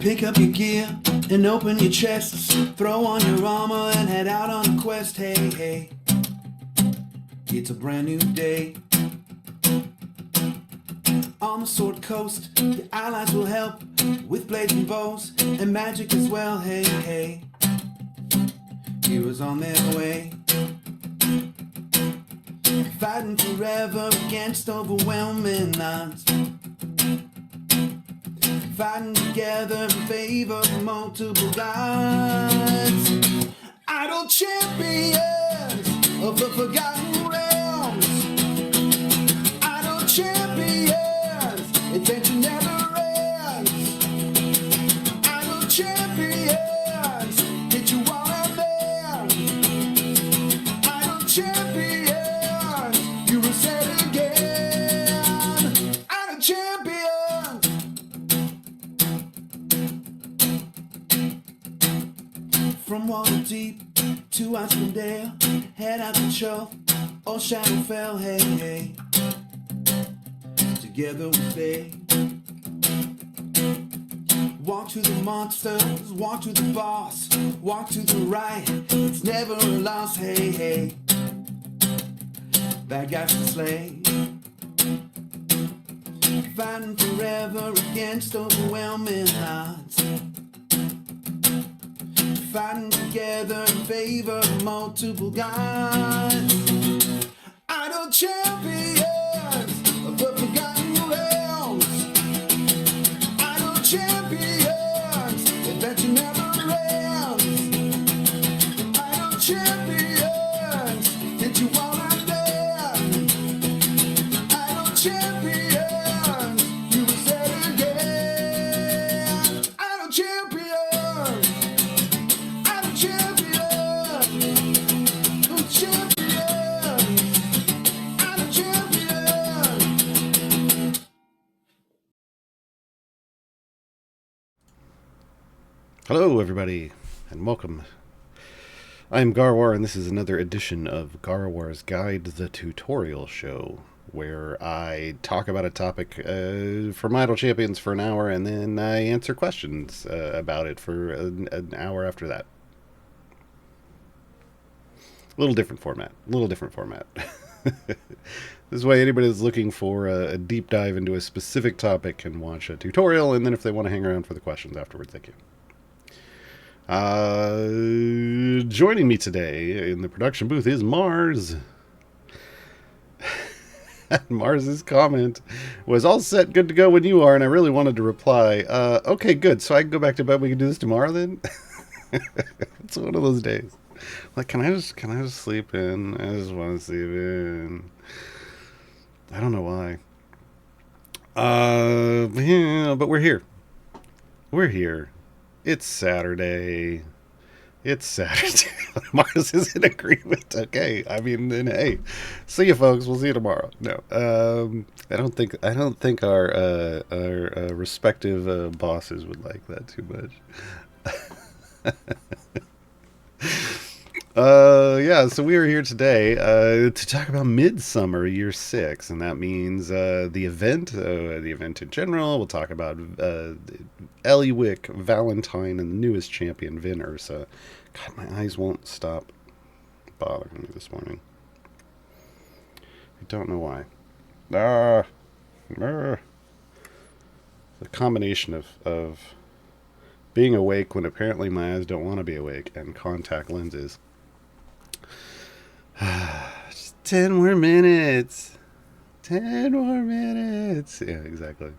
Pick up your gear and open your chests. Throw on your armor and head out on a quest. Hey, hey, it's a brand new day. On the Sword Coast, your allies will help with blades and bows and magic as well. Hey, hey, heroes on their way. Fighting forever against overwhelming odds. Fighting together in favor of multiple gods. Idle champions of the forgotten realms. Idle champions, adventure never ends. Idle champions, get you all out there. Idle champions, you will say it again. Idle champions. From Waterdeep to Icewind, head out the shelf, all Shadowfell, hey, hey. Together we stay. Walk to the monsters, walk to the boss, walk to the right, it's never a loss, hey, hey. Bad guys to slay. Fighting forever against overwhelming odds. Fighting together in favor of multiple gods. Idle champions of the forgotten realms. Idle champions, adventure never ends. Idle champions, get you all out there. Idle champions, you will say it again. Idle champions. Hello everybody, and welcome. I am Gaarawarr, and this is another edition of Gaarawarr's Guide, the tutorial show, where I talk about a topic for Idle Champions for an hour, and then I answer questions about it for an hour after that. A little different format. This way anybody that's looking for a deep dive into a specific topic can watch a tutorial, and then if they want to hang around for the questions afterwards, they can. Joining me today in the production booth is Mars. Mars's comment was all set, good to go when you are, and I really wanted to reply, okay, good, so I can go back to bed, we can do this tomorrow then? It's one of those days. Like, can I just sleep in? I just want to sleep in. I don't know why. Yeah, but we're here. It's Saturday. Mars is in agreement. Okay. I mean, then hey, see you folks. We'll see you tomorrow. No, I don't think our respective bosses would like that too much. Yeah, so we are here today to talk about Midsummer Year 6, and that means the event in general. We'll talk about Ellywick, Valentine, and the newest champion, Vin Ursa. God, my eyes won't stop bothering me this morning. I don't know why. The combination of being awake when apparently my eyes don't want to be awake and contact lenses. Just 10 more minutes. 10 more minutes. Yeah, exactly.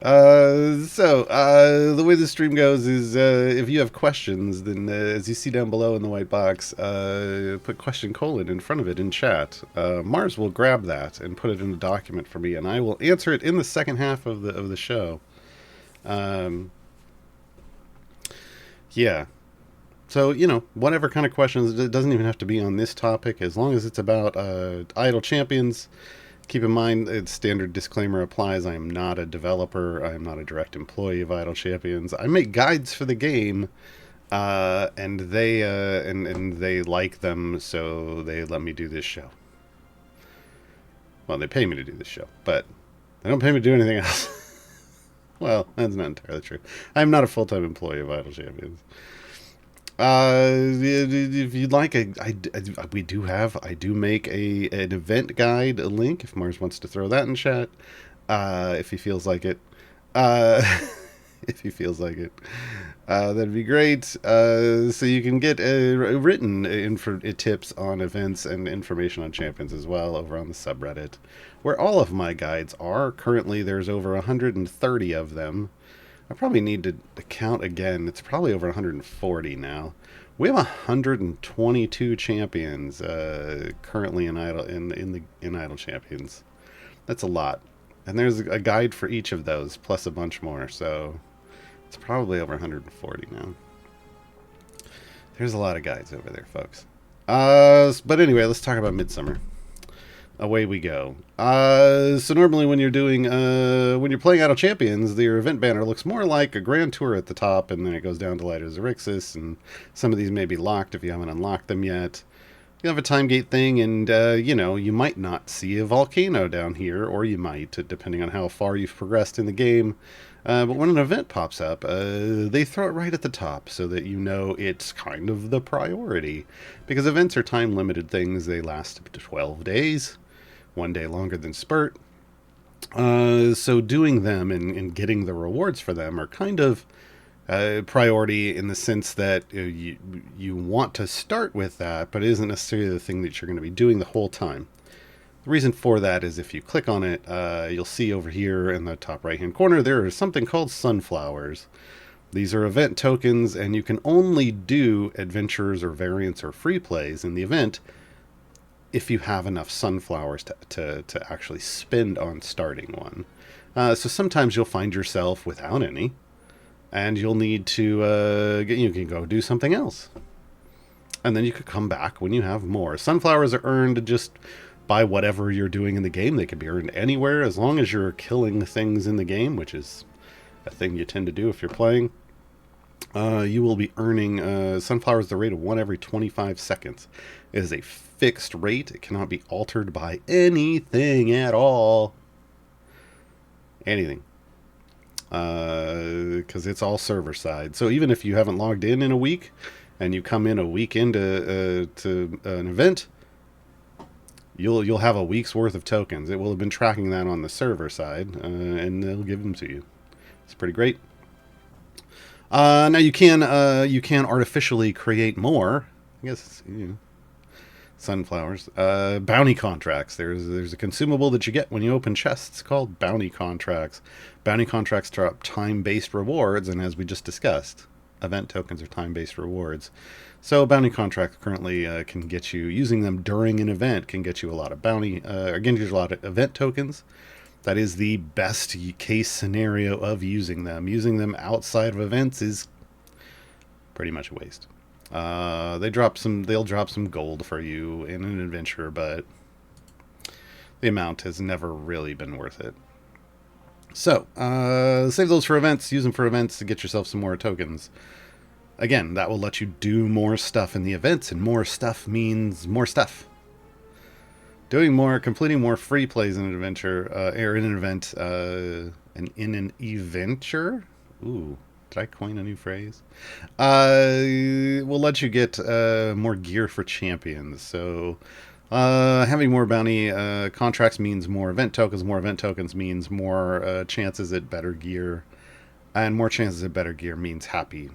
The way the stream goes is if you have questions, then as you see down below in the white box, put question : in front of it in chat. Mars will grab that and put it in a document for me, and I will answer it in the second half of the show. Yeah. So, whatever kind of questions, it doesn't even have to be on this topic, as long as it's about Idle Champions. Keep in mind, its standard disclaimer applies. I am not a developer. I am not a direct employee of Idle Champions. I make guides for the game, and they like them, so they let me do this show. Well, they pay me to do this show, but they don't pay me to do anything else. Well, that's not entirely true. I'm not a full-time employee of Idle Champions. If you'd like, I do make an event guide, a link, if Mars wants to throw that in chat, if he feels like it. Uh, if he feels like it. That'd be great. So you can get written tips on events and information on champions as well over on the subreddit, where all of my guides are. Currently, there's over 130 of them. I probably need to count again. It's probably over 140 now. We have 122 champions currently in Idle Champions. That's a lot, and there's a guide for each of those plus a bunch more. So it's probably over 140 now. There's a lot of guides over there, folks. But anyway, let's talk about Midsummer. Away we go. So normally when you're playing Idle Champions, your event banner looks more like a Grand Tour at the top, and then it goes down to Light as Erixis, and some of these may be locked if you haven't unlocked them yet. You have a time gate thing, and you might not see a volcano down here, or you might, depending on how far you've progressed in the game. But when an event pops up, they throw it right at the top so that you know it's kind of the priority. Because events are time-limited things. They last up to 12 days. 1 day longer than Spurt. So doing them and getting the rewards for them are kind of priority in the sense that you want to start with that, but it isn't necessarily the thing that you're going to be doing the whole time. The reason for that is if you click on it, you'll see over here in the top right hand corner there is something called sunflowers. These are event tokens, and you can only do adventures or variants or free plays in the event if you have enough sunflowers to actually spend on starting one. So sometimes you'll find yourself without any, and you'll need to you can go do something else, and then you could come back when you have more. Sunflowers are earned just by whatever you're doing in the game. They can be earned anywhere as long as you're killing things in the game, which is a thing you tend to do if you're playing. You will be earning sunflowers at the rate of 1 every 25 seconds. It is a fixed rate. It cannot be altered by anything at all. Anything. Because it's all server side. So even if you haven't logged in a week, and you come in a week into to an event, you'll have a week's worth of tokens. It will have been tracking that on the server side, and they'll give them to you. It's pretty great. Now you can artificially create more. I guess sunflowers. Bounty contracts. There's a consumable that you get when you open chests called bounty contracts. Bounty contracts drop time-based rewards, and as we just discussed, event tokens are time-based rewards. So bounty contracts currently can get you, using them during an event, can get you a lot of bounty. Again, there's a lot of event tokens. That is the best case scenario of using them. Using them outside of events is pretty much a waste. They'll drop some gold for you in an adventure, but the amount has never really been worth it. So, save those for events. Use them for events to get yourself some more tokens. Again, that will let you do more stuff in the events, and more stuff means more stuff. Doing more, completing more free plays in an adventure, or in an event, and in an eventure. Ooh, did I coin a new phrase? Will let you get more gear for champions. So, having more bounty contracts means more event tokens. More event tokens means more chances at better gear, and more chances at better gear means happy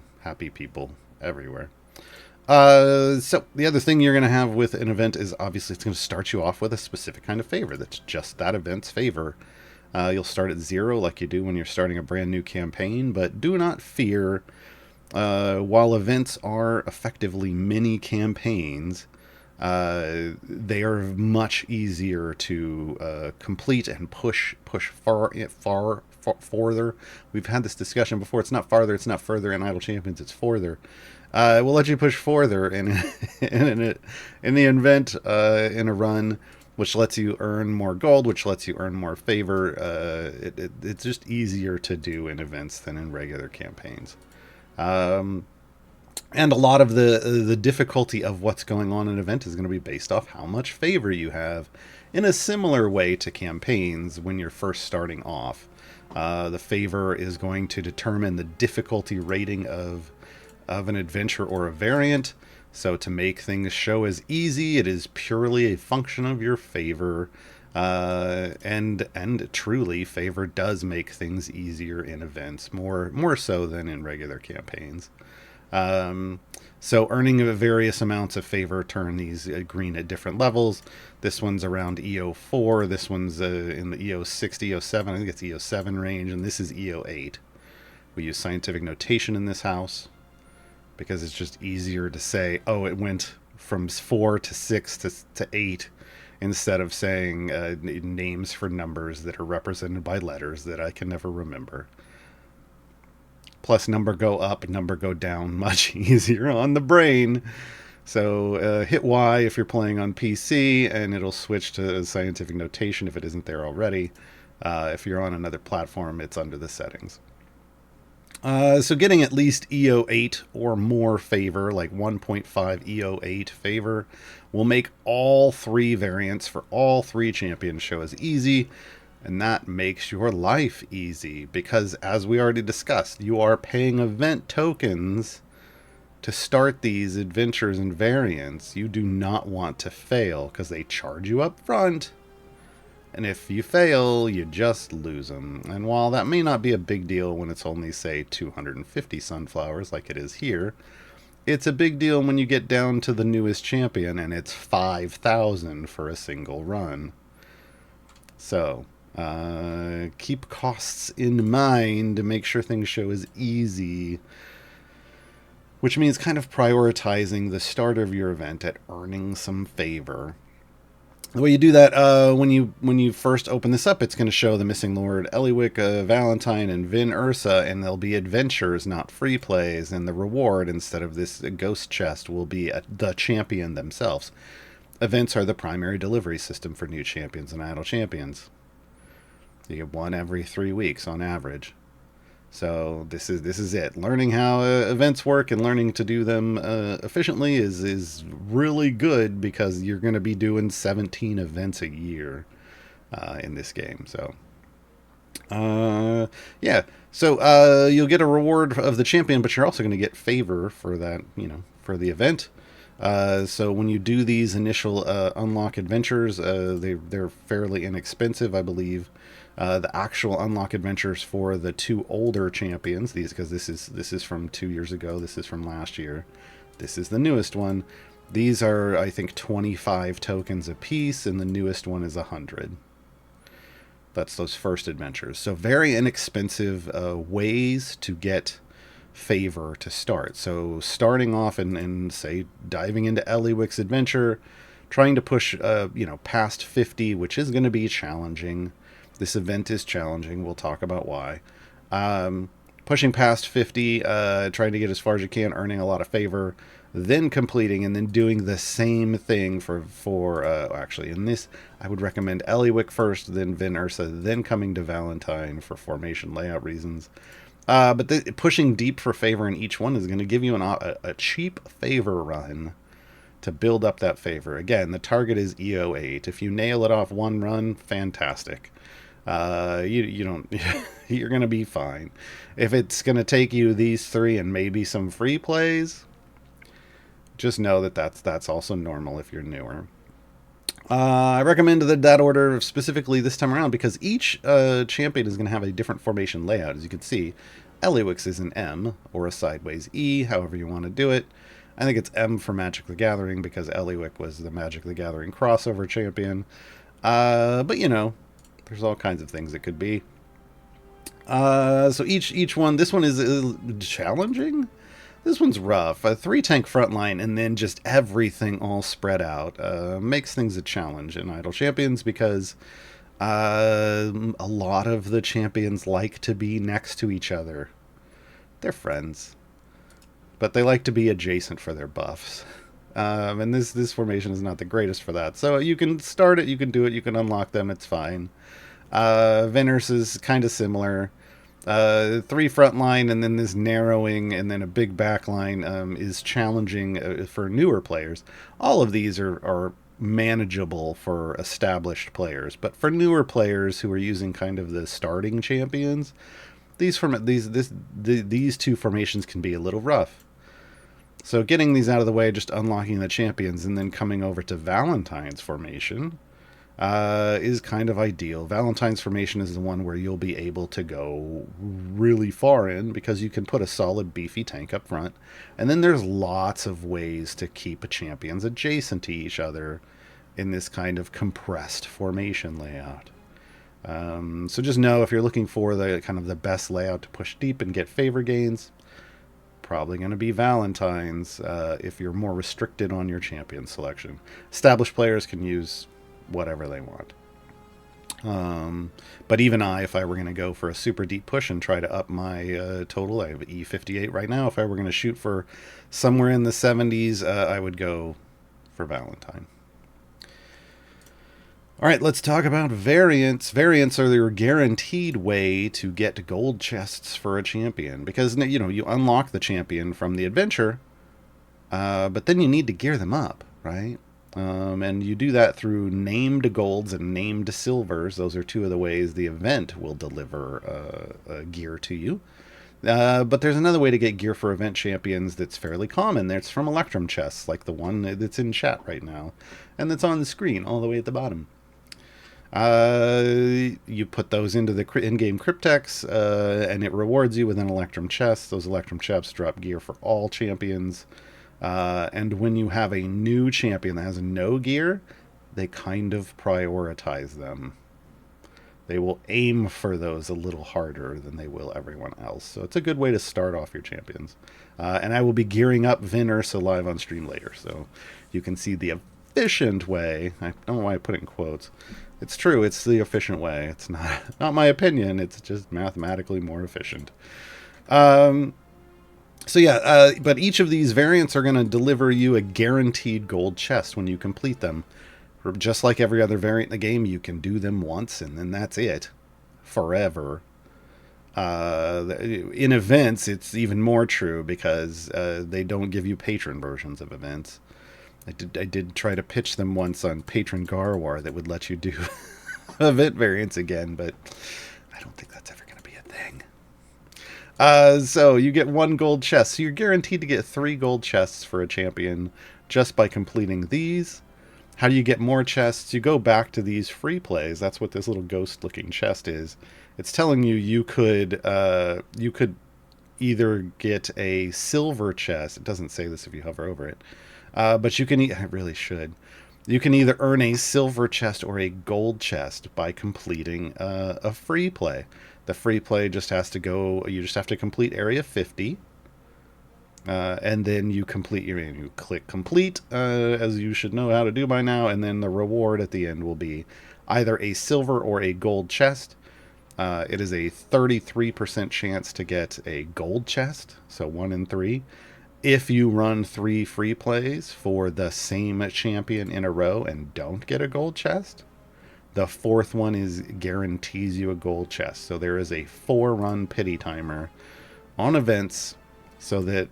people everywhere. So the other thing you're going to have with an event is obviously it's going to start you off with a specific kind of favor that's just that event's favor. You'll start at 0 like you do when you're starting a brand new campaign, but do not fear. While events are effectively mini campaigns, they are much easier to complete and push farther. We've had this discussion before. It's not farther, it's not further in Idle Champions, it's farther. We'll let you push farther in the event, in a run, which lets you earn more gold, which lets you earn more favor. It's just easier to do in events than in regular campaigns. And a lot of the difficulty of what's going on in an event is going to be based off how much favor you have, in a similar way to campaigns when you're first starting off. The favor is going to determine the difficulty rating of an adventure or a variant. So to make things show as easy, it is purely a function of your favor. And truly, favor does make things easier in events, more so than in regular campaigns. So earning various amounts of favor turn these green at different levels. This one's around EO4. This one's in the EO6 to EO7. I think it's EO7 range, and this is EO8. We use scientific notation in this house because it's just easier to say, oh, it went from 4 to 6 to 8, instead of saying names for numbers that are represented by letters that I can never remember. Plus, number go up, number go down, much easier on the brain. So hit Y if you're playing on PC, and it'll switch to scientific notation if it isn't there already. If you're on another platform, it's under the settings. So getting at least EO8 or more favor, like 1.5 EO8 favor, will make all 3 variants for all 3 champions show as easy. And that makes your life easy because, as we already discussed, you are paying event tokens to start these adventures and variants. You do not want to fail because they charge you up front. And if you fail, you just lose them. And while that may not be a big deal when it's only, say, 250 sunflowers like it is here, it's a big deal when you get down to the newest champion and it's 5,000 for a single run. So keep costs in mind to make sure things show as easy, which means kind of prioritizing the start of your event at earning some favor. The way you do that, when you first open this up, it's going to show the Missing Lord, Ellywick, Valentine, and Vin Ursa, and there'll be adventures, not free plays, and the reward, instead of this ghost chest, will be the champion themselves. Events are the primary delivery system for new champions and idle champions. You get one every 3 weeks on average. So this is it. Learning how events work and learning to do them efficiently is really good, because you're going to be doing 17 events a year in this game. So yeah. So you'll get a reward of the champion, but you're also going to get favor for that, for the event. So when you do these initial unlock adventures, they're fairly inexpensive, I believe. The actual unlock adventures for the 2 older champions, because this is from 2 years ago, this is from last year, this is the newest one. These are, I think, 25 tokens a piece, and the newest one is 100. That's those first adventures. So very inexpensive ways to get favor to start. So starting off and say diving into Ellywick's adventure, trying to push past 50, which is going to be challenging. This event is challenging. We'll talk about why. Pushing past 50, trying to get as far as you can, earning a lot of favor, then completing, and then doing the same thing for actually, in this, I would recommend Ellywick first, then Vin Ursa, then coming to Valentine for formation layout reasons. But pushing deep for favor in each one is going to give you a cheap favor run to build up that favor. Again, the target is EO8. If you nail it off one run, fantastic. You don't you're gonna be fine. If it's gonna take you these 3 and maybe some free plays, just know that that's also normal if you're newer. I recommend that order specifically this time around because each champion is going to have a different formation layout. As you can see, Ellywick's is an M or a sideways E, however you want to do it. I think it's M for Magic the Gathering because Ellywick was the Magic the Gathering crossover champion. But there's all kinds of things it could be. So each one, this one is challenging. This one's rough. A 3-tank front line and then just everything all spread out makes things a challenge in Idle Champions because a lot of the champions like to be next to each other. They're friends, but they like to be adjacent for their buffs. And this formation is not the greatest for that. So you can start it, you can do it, you can unlock them, it's fine. Vin Ursa is kind of similar. Three front line and then this narrowing and then a big back line is challenging for newer players. All of these are manageable for established players, but for newer players who are using kind of the starting champions, these two formations can be a little rough. So getting these out of the way, just unlocking the champions, and then coming over to Valentine's formation is kind of ideal. Valentine's formation is the one where you'll be able to go really far in because you can put a solid beefy tank up front, and then there's lots of ways to keep champions adjacent to each other in this kind of compressed formation layout. So just know if you're looking for the kind of the best layout to push deep and get favor gains, probably going to be Valentine's if you're more restricted on your champion selection. Established players can use whatever they want. But even if I were going to go for a super deep push and try to up my total, I have E58 right now. If I were going to shoot for somewhere in the 70s, I would go for Valentine. All right, let's talk about variants. Variants are your guaranteed way to get gold chests for a champion, because you unlock the champion from the adventure, but then you need to gear them up, right? And you do that through named golds and named silvers. Those are two of the ways the event will deliver gear to you. But there's another way to get gear for event champions that's fairly common. It's from Electrum chests, like the one that's in chat right now, and that's on the screen all the way at the bottom. You put those into the in-game cryptex, and it rewards you with an Electrum chest. Those Electrum chests drop gear for all champions. And when you have a new champion that has no gear, they kind of prioritize them. They will aim for those a little harder than they will everyone else. So it's a good way to start off your champions. And I will be gearing up Vin Ursa live on stream later, so you can see the efficient way. I don't know why I put it in quotes. It's true, it's the efficient way. It's not my opinion, it's just mathematically more efficient. So yeah, but each of these variants are going to deliver you a guaranteed gold chest when you complete them. Just like every other variant in the game, you can do them once and then that's it. Forever. In events, it's even more true because they don't give you patron versions of events. I did try to pitch them once on Patron Gaarawarr that would let you do event variants again, but I don't think that's ever going to be a thing. So you get 1 gold chest. So you're guaranteed to get 3 gold chests for a champion just by completing these. How do you get more chests? You go back to these free plays. That's what this little ghost-looking chest is. It's telling you could either get a silver chest. It doesn't say this if you hover over it. But you can I really should. You can either earn a silver chest or a gold chest by completing a free play. The free play just has to go. You just have to complete Area 50, and then you click complete, as you should know how to do by now. And then the reward at the end will be either a silver or a gold chest. It is a 33% chance to get a gold chest, so 1 in 3. If you run 3 free plays for the same champion in a row and don't get a gold chest, the 4th one guarantees you a gold chest. So there is a 4-run pity timer on events so that,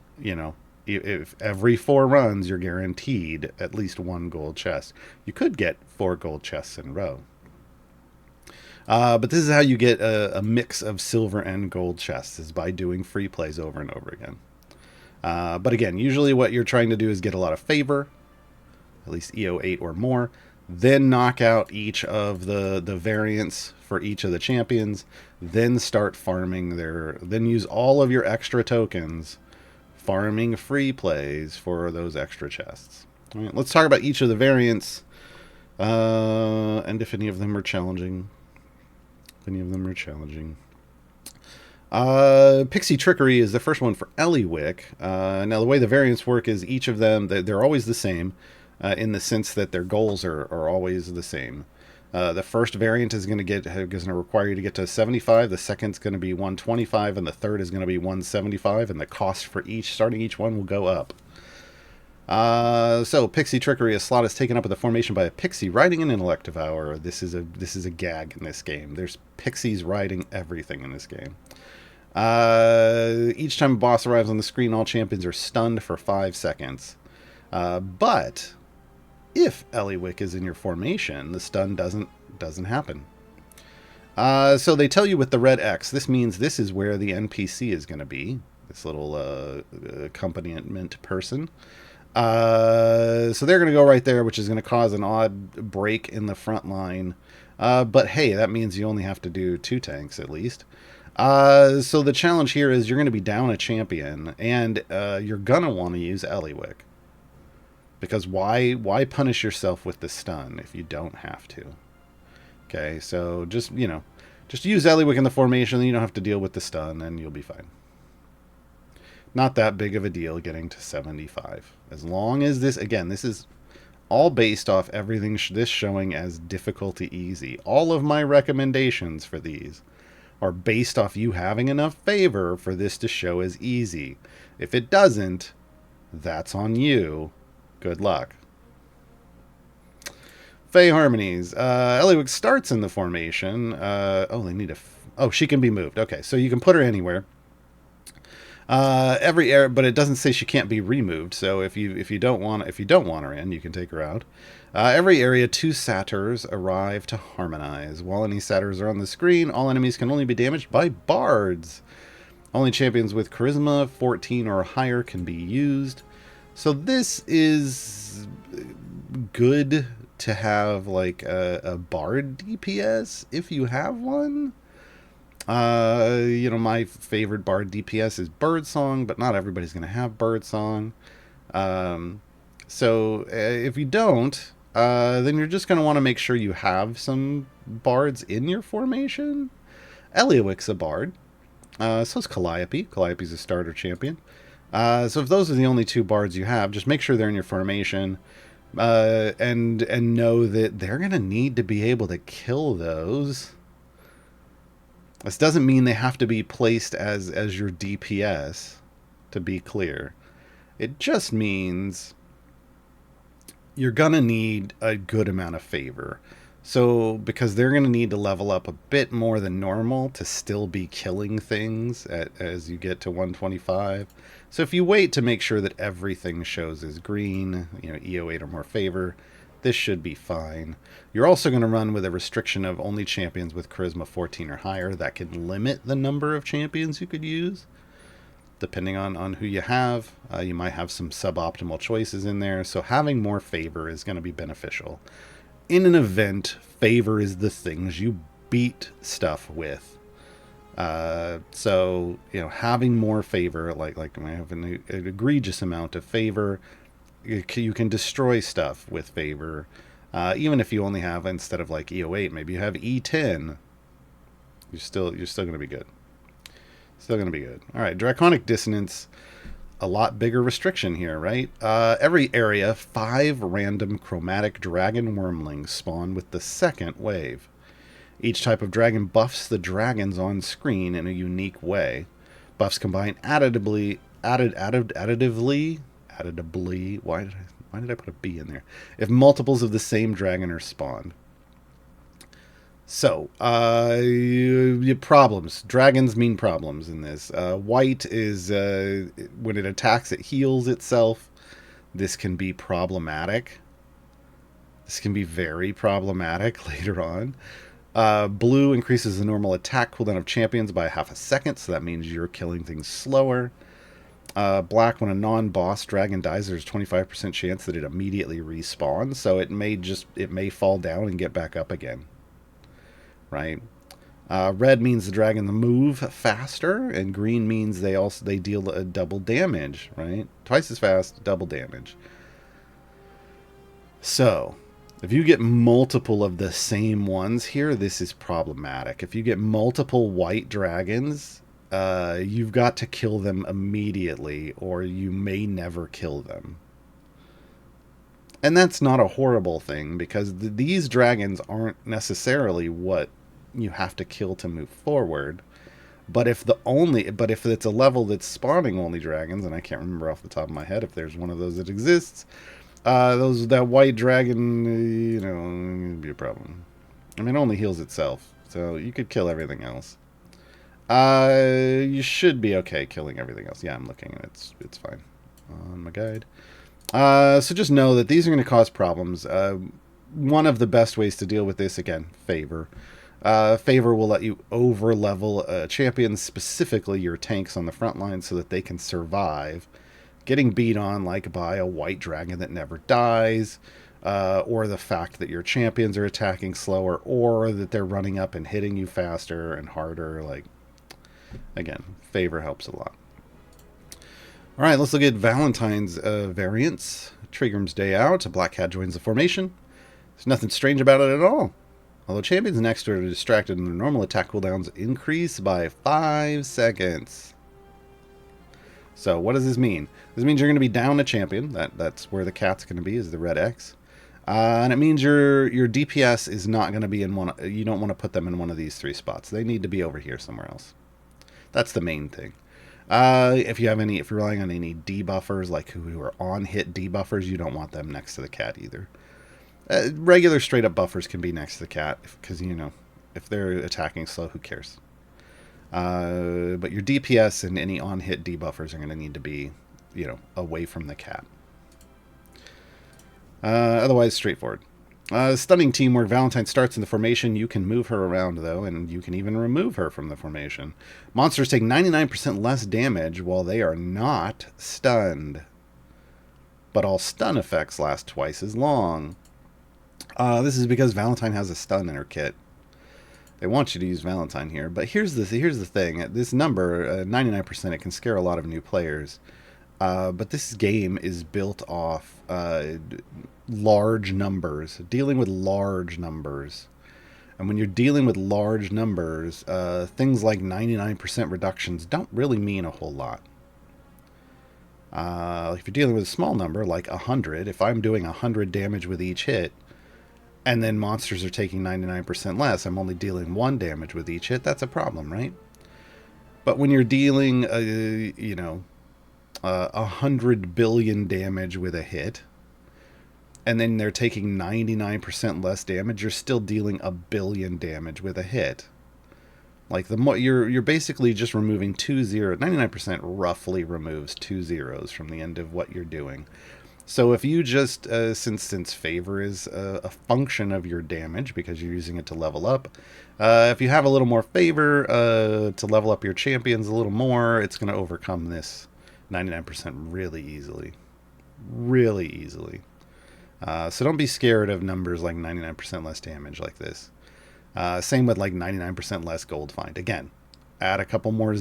if every 4 runs, you're guaranteed at least 1 gold chest. You could get 4 gold chests in a row. But this is how you get a mix of silver and gold chests, is by doing free plays over and over again. But again, usually what you're trying to do is get a lot of favor, at least EO8 or more, then knock out each of the variants for each of the champions, then start farming then use all of your extra tokens, farming free plays for those extra chests. All right, let's talk about each of the variants, and if any of them are challenging. Pixie Trickery is the first one for Ellywick. Now, the way the variants work is each of them, they're always the same, in the sense that their goals are always the same. The first variant is going to require you to get to 75, the second's going to be 125, and the third is going to be 175, and the cost for starting each one will go up. So Pixie Trickery. A slot is taken up with the formation by a pixie riding an intellect devourer. This is a gag in this game. There's pixies riding everything in this game. Each time a boss arrives on the screen, all champions are stunned for 5 seconds. But if Ellywick is in your formation, the stun doesn't happen. So they tell you with the red X, this means this is where the NPC is going to be. This little accompaniment person. So they're going to go right there, which is going to cause an odd break in the front line. But hey, that means you only have to do 2 tanks at least. So the challenge here is you're going to be down a champion, and you're going to want to use Ellywick. Because why punish yourself with the stun if you don't have to? Okay, so just use Ellywick in the formation, then you don't have to deal with the stun, and you'll be fine. Not that big of a deal getting to 75. As long as this is all based off everything this showing as difficulty easy. All of my recommendations for these are based off you having enough favor for this to show as easy. If it doesn't, that's on you. Good luck. Fey Harmonies. Ellywick starts in the formation. She can be moved. Okay, so you can put her anywhere. Every area, but it doesn't say she can't be removed. So if you don't want her in, you can take her out. Every area, 2 satyrs arrive to harmonize. While any satyrs are on the screen, all enemies can only be damaged by bards. Only champions with charisma 14 or higher can be used. So this is good to have like a bard DPS if you have one. My favorite bard DPS is Birdsong, but not everybody's going to have Birdsong. So if you don't, then you're just going to want to make sure you have some bards in your formation. Ellywick's a bard. So is Calliope. Calliope's a starter champion. So if those are the only 2 bards you have, just make sure they're in your formation. And know that they're going to need to be able to kill those. This doesn't mean they have to be placed as your DPS, to be clear. It just means you're going to need a good amount of favor. So, because they're going to need to level up a bit more than normal to still be killing things as you get to 125. So if you wait to make sure that everything shows as green, EO8 or more favor, this should be fine. You're also going to run with a restriction of only champions with charisma 14 or higher. That can limit the number of champions you could use. Depending on who you have, you might have some suboptimal choices in there. So having more favor is going to be beneficial. In an event, favor is the things you beat stuff with. So having more favor, like I have an egregious amount of favor, you can destroy stuff with favor. Even if you only have, instead of like EO8, maybe you have E10. You're still going to be good. Still going to be good. All right, Draconic Dissonance. A lot bigger restriction here, right? Every area, 5 random chromatic dragon wormlings spawn with the second wave. Each type of dragon buffs the dragons on screen in a unique way. Buffs combine additively. Why did I put a B in there? If multiples of the same dragon are spawned. So, problems. Dragons mean problems in this. White is, when it attacks, it heals itself. This can be problematic. This can be very problematic later on. Blue increases the normal attack cooldown of champions by half a second, so that means you're killing things slower. Black, when a non-boss dragon dies, there's a 25% chance that it immediately respawns, so it may fall down and get back up again. Right? Red means the dragons move faster, and green means they deal a double damage, right? Twice as fast, double damage. So, if you get multiple of the same ones here, this is problematic. If you get multiple white dragons, you've got to kill them immediately, or you may never kill them. And that's not a horrible thing, because these dragons aren't necessarily what you have to kill to move forward, But if it's a level that's spawning only dragons, and I can't remember off the top of my head if there's one of those that exists, that white dragon, it'd be a problem. I mean, it only heals itself, so you could kill everything else. You should be okay killing everything else. Yeah, I'm looking, and it's fine on my guide. So just know that these are going to cause problems. One of the best ways to deal with this, again, favor. Favor will let you over-level champions, specifically your tanks on the front line, so that they can survive getting beat on, like by a white dragon that never dies, or the fact that your champions are attacking slower, or that they're running up and hitting you faster and harder. Like, again, favor helps a lot. All right, let's look at Valentine's variants. Trigram's Day Out. A black cat joins the formation. There's nothing strange about it at all. Although champions next to it are distracted and their normal attack cooldowns increase by 5 seconds. So what does this mean? This means you're going to be down a champion. That's where the cat's going to be, is the red X. And it means your DPS is not going to be in one. You don't want to put them in one of these 3 spots. They need to be over here somewhere else. That's the main thing. If you're relying on any debuffers, like who are on hit debuffers, you don't want them next to the cat either. Regular straight up buffers can be next to the cat because, if they're attacking slow, who cares? But your DPS and any on hit debuffers are going to need to be, away from the cat. Otherwise, straightforward. Stunning teamwork. Valentine starts in the formation. You can move her around, though, and you can even remove her from the formation. Monsters take 99% less damage while they are not stunned. But all stun effects last twice as long. This is because Valentine has a stun in her kit. They want you to use Valentine here. But here's the thing. This number, 99%, it can scare a lot of new players. But this game is built off large numbers, dealing with large numbers. And when you're dealing with large numbers, things like 99% reductions don't really mean a whole lot. If you're dealing with a small number, like 100, if I'm doing 100 damage with each hit, and then monsters are taking 99% less, I'm only dealing 1 damage with each hit, that's a problem, right? But when you're dealing, 100 billion damage with a hit, and then they're taking 99% less damage, you're still dealing 1 billion damage with a hit. Like, the more you're basically just removing 2 zeros. 99% roughly removes 2 zeros from the end of what you're doing. So if you just, since favor is a function of your damage because you're using it to level up, if you have a little more favor to level up your champions a little more, it's going to overcome this 99% really easily. Really easily. So don't be scared of numbers like 99% less damage like this. Same with like 99% less gold find. Again, add a couple more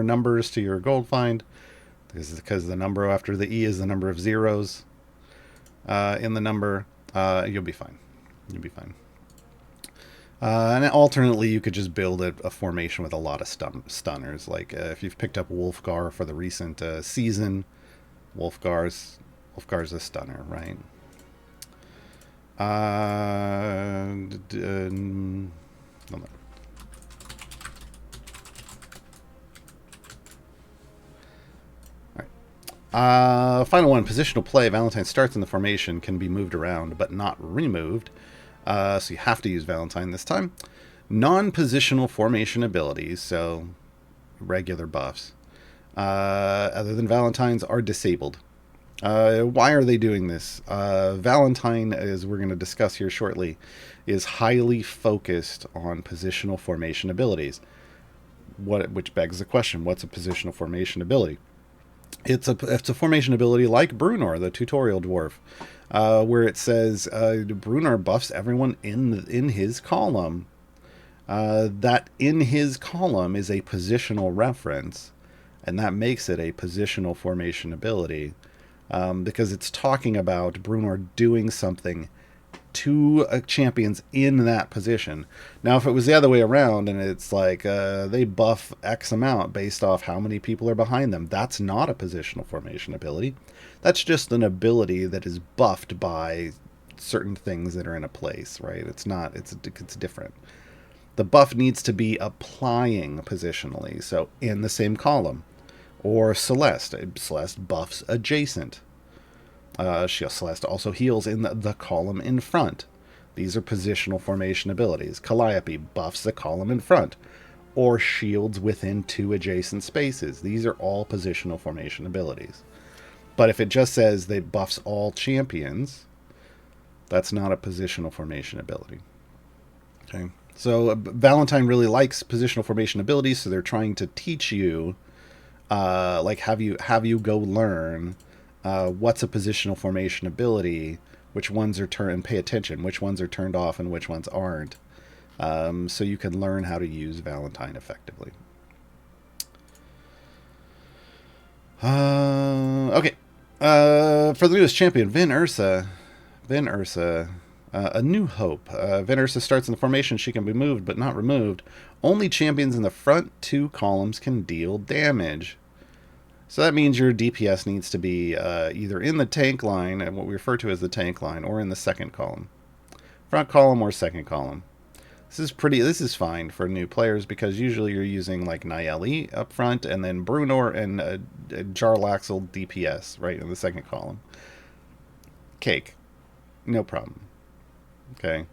numbers to your gold find. Because the number after the E is the number of zeros in the number, you'll be fine. You'll be fine. And alternately, you could just build a formation with a lot of stunners. Like if you've picked up Wolfgar for the recent season, Wolfgar's a stunner, right? Hold on. Final one, positional play. Valentine starts in the formation, can be moved around, but not removed. So you have to use Valentine this time. Non-positional formation abilities, so regular buffs, other than Valentine's, are disabled. Why are they doing this? Valentine, as we're going to discuss here shortly, is highly focused on positional formation abilities. Which begs the question, what's a positional formation ability? It's a formation ability like Brunor, the tutorial dwarf, where it says Brunor buffs everyone in his column. That in his column is a positional reference, and that makes it a positional formation ability, because it's talking about Brunor doing something to champions in that position. Now, if it was the other way around and it's like they buff X amount based off how many people are behind them, that's not a positional formation ability. That's just an ability that is buffed by certain things that are in a place, right? It's different. The buff needs to be applying positionally, so in the same column. Or Celeste. Celeste buffs adjacent. Celeste also heals in the column in front. These are positional formation abilities. Calliope buffs the column in front, or shields within 2 adjacent spaces. These are all positional formation abilities. But if it just says they buffs all champions, that's not a positional formation ability. Okay. So Valentine really likes positional formation abilities, so they're trying to teach you, have you go learn what's a positional formation ability, which ones are turned, and pay attention, which ones are turned off and which ones aren't, so you can learn how to use Valentine effectively. Okay. For the newest champion, Vin Ursa. A New Hope. Vin Ursa starts in the formation. She can be moved, but not removed. Only champions in the front 2 columns can deal damage. So that means your DPS needs to be either in the tank line, and what we refer to as the tank line, or in the second column. Front column or second column. This is fine for new players, because usually you're using like Nayeli up front, and then Brunor and Jarlaxle DPS right in the second column. Cake. No problem. Okay.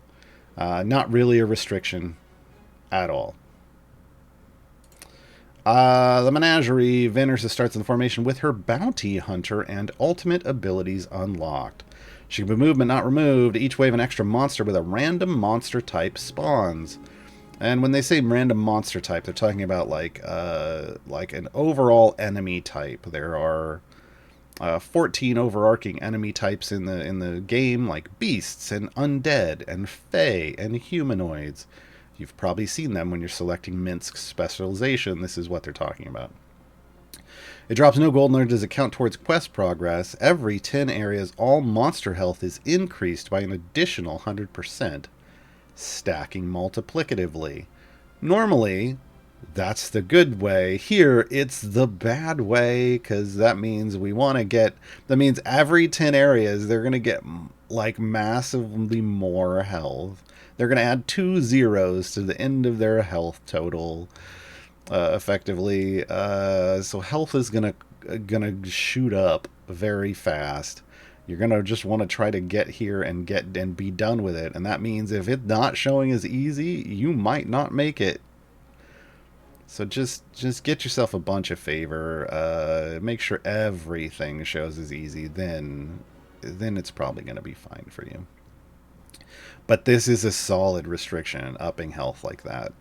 Not really a restriction at all. The Menagerie. Vin Ursa starts in the formation with her Bounty Hunter and ultimate abilities unlocked. She can be moved but not removed. Each wave an extra monster with a random monster type spawns. And when they say random monster type, they're talking about like an overall enemy type. There are 14 overarching enemy types in the game, like beasts and undead and fae and humanoids. You've probably seen them when you're selecting Minsk's specialization. This is what they're talking about. It drops no gold, nor does it count towards quest progress. Every 10 areas, all monster health is increased by an additional 100%, stacking multiplicatively. Normally, that's the good way. Here, it's the bad way, because that means that means every 10 areas, they're going to get like massively more health. They're going to add 2 zeros to the end of their health total, effectively. So health is gonna shoot up very fast. You're gonna just want to try to get here and be done with it. And that means if it's not showing as easy, you might not make it. So just get yourself a bunch of favor. Make sure everything shows as easy. Then it's probably going to be fine for you. But this is a solid restriction, upping health like that.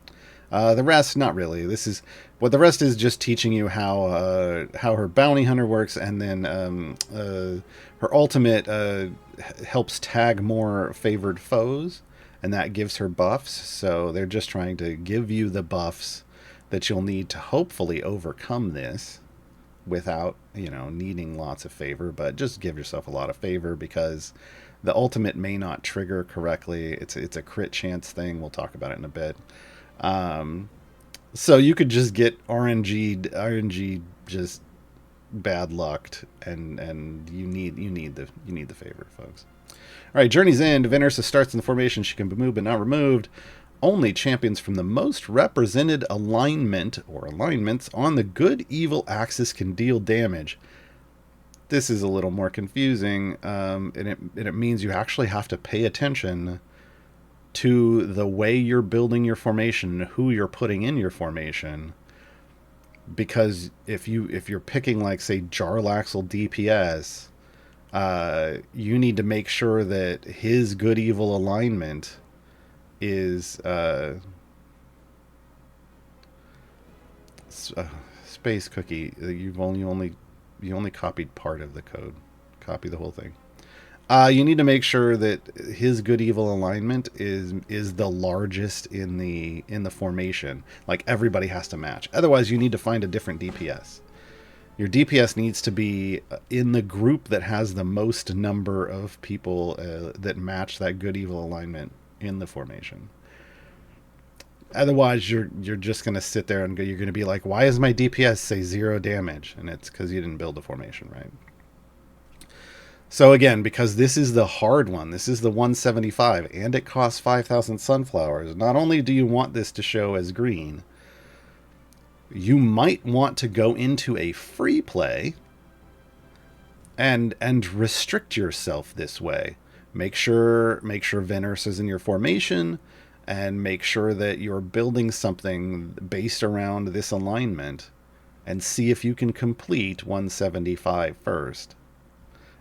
The rest, not really. The rest is just teaching you how her bounty hunter works, and then her ultimate helps tag more favored foes, and that gives her buffs. So they're just trying to give you the buffs that you'll need to hopefully overcome this without, needing lots of favor, but just give yourself a lot of favor, because the ultimate may not trigger correctly. It's a crit chance thing. We'll talk about it in a bit. So you could just get RNG just bad lucked, and you need the favor, folks. All right, Journey's End. Vin Ursa starts in the formation. She can be moved but not removed. Only champions from the most represented alignment or alignments on the good-evil axis can deal damage. This is a little more confusing, and it means you actually have to pay attention to the way you're building your formation, who you're putting in your formation. Because if you're picking, like, say, Jarlaxle DPS, you need to make sure that his good-evil alignment is Space Cookie. You only copied part of the code. Copy the whole thing. You need to make sure that his good evil alignment is the largest in the formation. Like, everybody has to match. Otherwise, you need to find a different DPS. Your DPS needs to be in the group that has the most number of people that match that good evil alignment in the formation. Otherwise, you're just going to sit there and you're going to be like, why does my DPS say 0 damage? And it's because you didn't build the formation right. So again, because this is the hard one, this is the 175, and it costs 5,000 sunflowers, not only do you want this to show as green, you might want to go into a free play and restrict yourself this way. Make sure Vin Ursa's in your formation, and make sure that you're building something based around this alignment, and see if you can complete 175 first.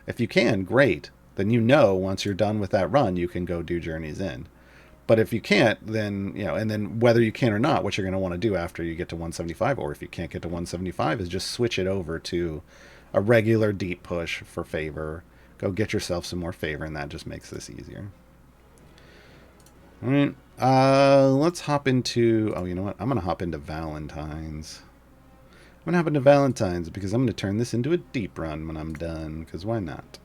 If you can, great. Then once you're done with that run, you can go do Journey's End. But if you can't, then, and then whether you can or not, what you're going to want to do after you get to 175, or if you can't get to 175, is just switch it over to a regular deep push for favor. Go get yourself some more favor, and that just makes this easier. All right. Let's hop into... Oh, you know what? I'm going to hop into Valentine's. I'm going to hop into Valentine's because I'm going to turn this into a deep run when I'm done, because why not?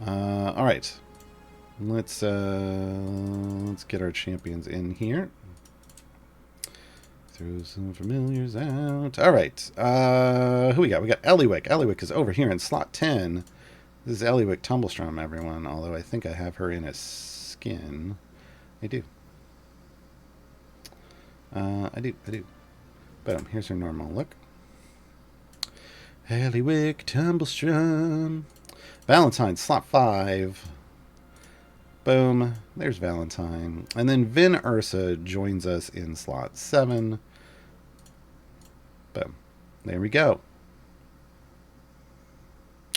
All right. Let's get our champions in here. Throw some familiars out. All right. Who we got? We got Ellywick. Ellywick is over here in slot 10. This is Ellywick Tumblestrom, everyone, although I think I have her in a skin. I do. I do. But here's her normal look. Ellywick Tumblestrom. Valentine, slot 5. Boom. There's Valentine. And then Vin Ursa joins us in slot 7. Boom. There we go.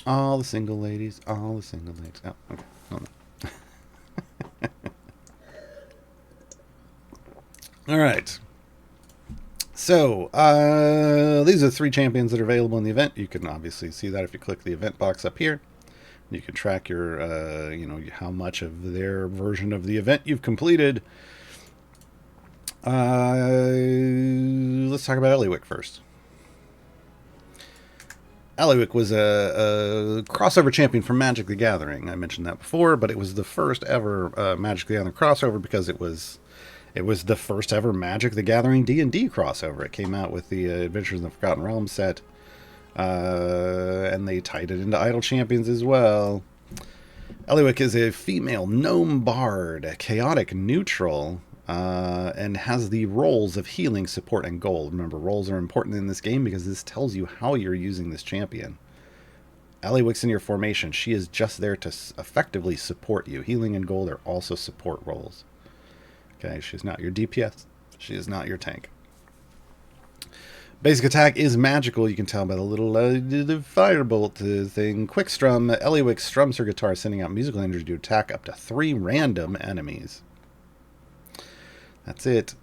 All the single ladies. All the single ladies. Oh, okay. Hold on. All right. So, these are the 3 champions that are available in the event. You can obviously see that if you click the event box up here. You can track your, how much of their version of the event you've completed. Let's talk about Ellywick first. Ellywick was a crossover champion from Magic the Gathering. I mentioned that before, but it was the first ever Magic the Gathering crossover because it was the first ever Magic the Gathering D&D crossover. It came out with the Adventures in the Forgotten Realms set. And they tied it into Idle Champions as well. Ellywick is a female gnome bard, a chaotic neutral, and has the roles of healing, support, and gold. Remember, roles are important in this game because this tells you how you're using this champion. Ellywick's in your formation. She is just there to effectively support you. Healing and gold are also support roles. Okay, she's not your DPS. She is not your tank. Basic attack is magical. You can tell by the little firebolt thing. Quick strum. Ellywick strums her guitar, sending out musical energy to attack up to 3 random enemies. That's it.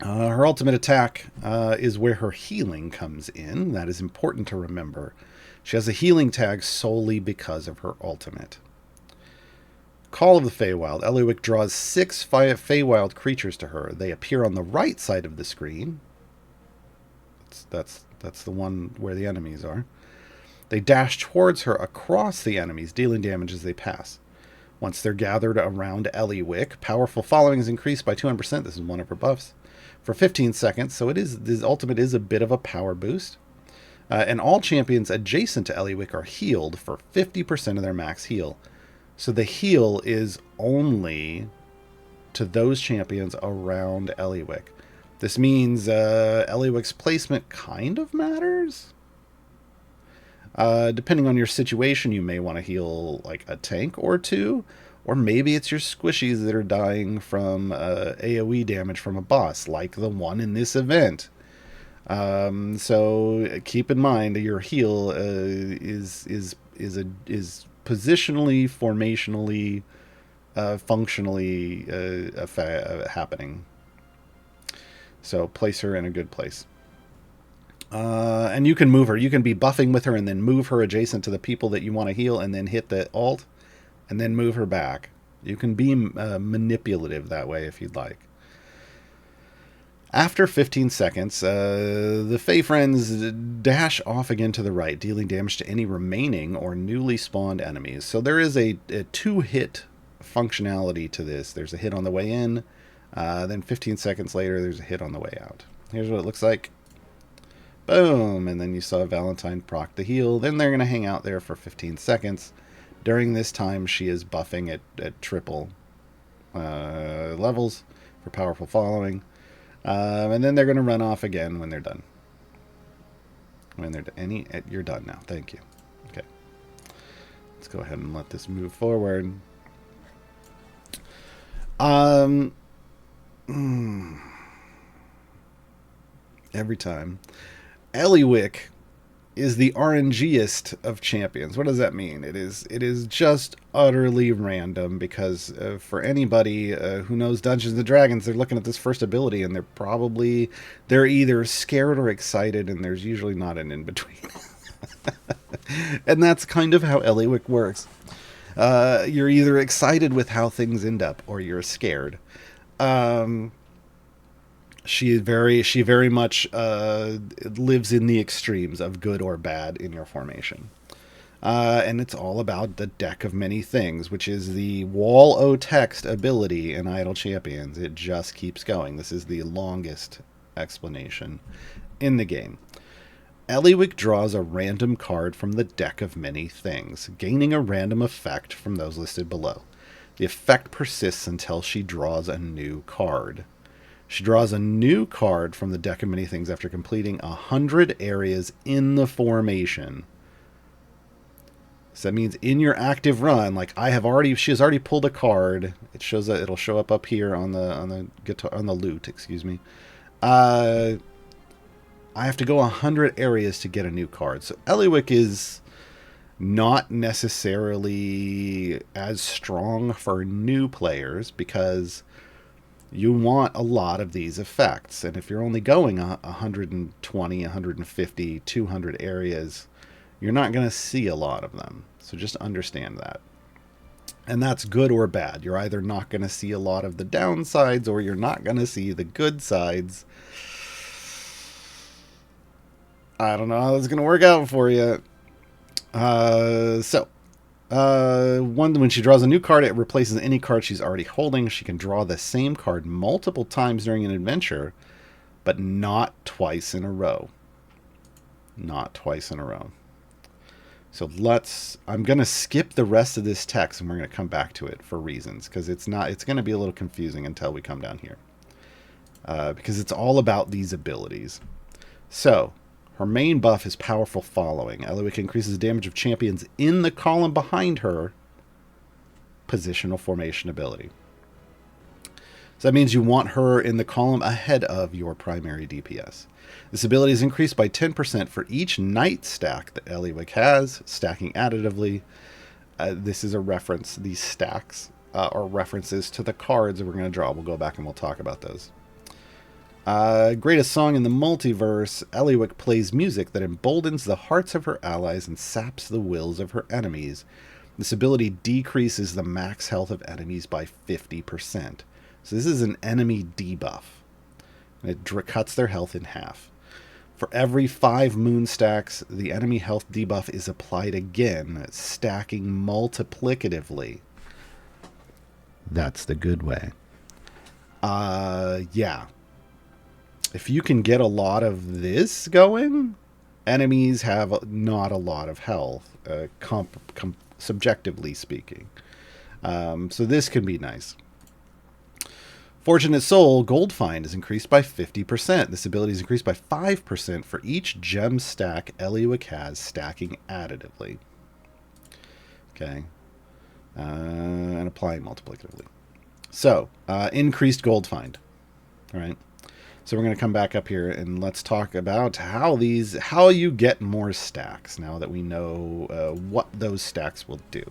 Her ultimate attack is where her healing comes in. That is important to remember. She has a healing tag solely because of her ultimate. Call of the Feywild. Ellywick draws 6 Feywild creatures to her. They appear on the right side of the screen. That's the one where the enemies are. They dash towards her across the enemies, dealing damage as they pass. Once they're gathered around Ellywick, powerful following is increased by 200%. This is one of her buffs. For 15 seconds, so this ultimate is a bit of a power boost. And all champions adjacent to Ellywick are healed for 50% of their max heal. So the heal is only to those champions around Ellywick. This means Ellywick's placement kind of matters. Depending on your situation, you may want to heal like a tank or 2. Or maybe it's your squishies that are dying from AoE damage from a boss, like the one in this event. So keep in mind that your heal is positionally, formationally, functionally happening. So place her in a good place. And you can move her. You can be buffing with her and then move her adjacent to the people that you want to heal and then hit the alt and then move her back. You can be manipulative that way if you'd like. After 15 seconds, the Fey Friends dash off again to the right, dealing damage to any remaining or newly spawned enemies. So there is a 2-hit functionality to this. There's a hit on the way in. Then 15 seconds later, there's a hit on the way out. Here's what it looks like. Boom! And then you saw Valentine proc the heal. Then they're going to hang out there for 15 seconds. During this time, she is buffing at triple levels for powerful following. And then they're going to run off again when they're done. You're done now. Thank you. Okay. Let's go ahead and let this move forward. Every time. Ellywick is the RNGest of champions. What does that mean? It is just utterly random because for anybody who knows Dungeons and Dragons, they're looking at this first ability and they're either scared or excited, and there's usually not an in-between. And that's kind of how Ellywick works. You're either excited with how things end up or you're scared. She very much lives in the extremes of good or bad in your formation. And it's all about the deck of many things, which is the Wall O Text ability in Idle Champions. It just keeps going. This is the longest explanation in the game. Ellywick draws a random card from the deck of many things, gaining a random effect from those listed below. The effect persists until she draws a new card. She draws a new card from the deck of many things after completing 100 areas in the formation. So that means in your active run, like she has already pulled a card. It shows that it'll show up here on the guitar, on the lute, excuse me. I have to go 100 areas to get a new card. So Ellywick is not necessarily as strong for new players because you want a lot of these effects. And if you're only going 120, 150, 200 areas, you're not going to see a lot of them. So just understand that. And that's good or bad. You're either not going to see a lot of the downsides or you're not going to see the good sides. I don't know how that's going to work out for you. When she draws a new card, it replaces any card she's already holding. She can draw the same card multiple times during an adventure, but not twice in a row. Not twice in a row. So I'm going to skip the rest of this text and we're going to come back to it for reasons, because it's going to be a little confusing until we come down here. Because it's all about these abilities. So, her main buff is Powerful Following. Ellywick increases the damage of champions in the column behind her. Positional formation ability. So that means you want her in the column ahead of your primary DPS. This ability is increased by 10% for each night stack that Ellywick has, stacking additively. This is a reference. These stacks are references to the cards that we're going to draw. We'll go back and we'll talk about those. Greatest song in the multiverse, Ellywick plays music that emboldens the hearts of her allies and saps the wills of her enemies. This ability decreases the max health of enemies by 50%. So this is an enemy debuff. And it cuts their health in half. For every 5 moon stacks, the enemy health debuff is applied again, stacking multiplicatively. That's the good way. Yeah. If you can get a lot of this going, enemies have not a lot of health, subjectively speaking. So this can be nice. Fortunate Soul, Gold Find is increased by 50%. This ability is increased by 5% for each gem stack Ellywick has, stacking additively. Okay. And applying multiplicatively. So, increased Gold Find. All right. So we're going to come back up here and let's talk about how you get more stacks now that we know what those stacks will do.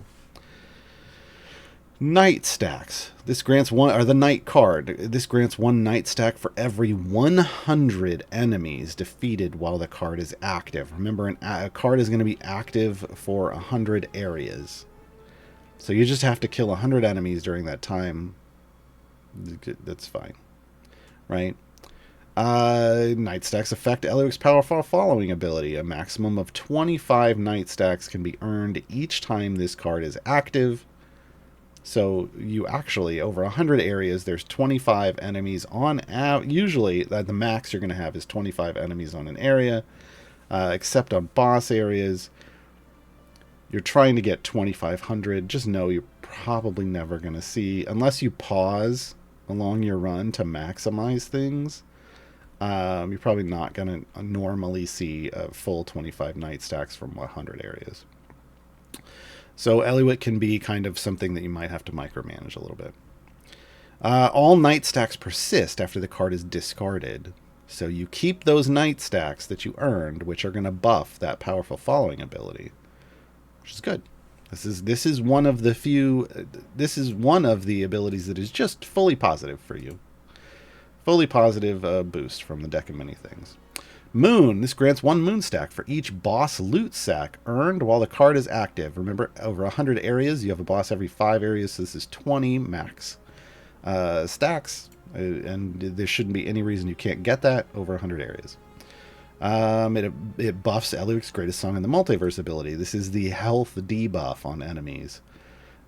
Night stacks. This grants the night card. This grants 1 night stack for every 100 enemies defeated while the card is active. Remember, a card is going to be active for 100 areas. So you just have to kill 100 enemies during that time. That's fine. Right? Night stacks affect Ellywick's Powerful Following ability. A maximum of 25 night stacks can be earned each time this card is active. So you actually, over 100 areas, there's 25 enemies on usually the max you're going to have is 25 enemies on an area, except on boss areas. You're trying to get 2,500. Just know you're probably never going to see, unless you pause along your run to maximize things, you're probably not going to normally see a full 25 night stacks from 100 areas. So Ellywick can be kind of something that you might have to micromanage a little bit. All night stacks persist after the card is discarded. So you keep those night stacks that you earned, which are going to buff that powerful following ability, which is good. This is one of the few. This is one of the abilities that is just fully positive for you. Fully positive boost from the deck of many things. Moon. This grants 1 moon stack for each boss loot sack earned while the card is active. Remember, over 100 areas, you have a boss every 5 areas, so this is 20 max stacks, and there shouldn't be any reason you can't get that over 100 areas. It buffs Ellywick's Greatest Song in the Multiverse ability. This is the health debuff on enemies.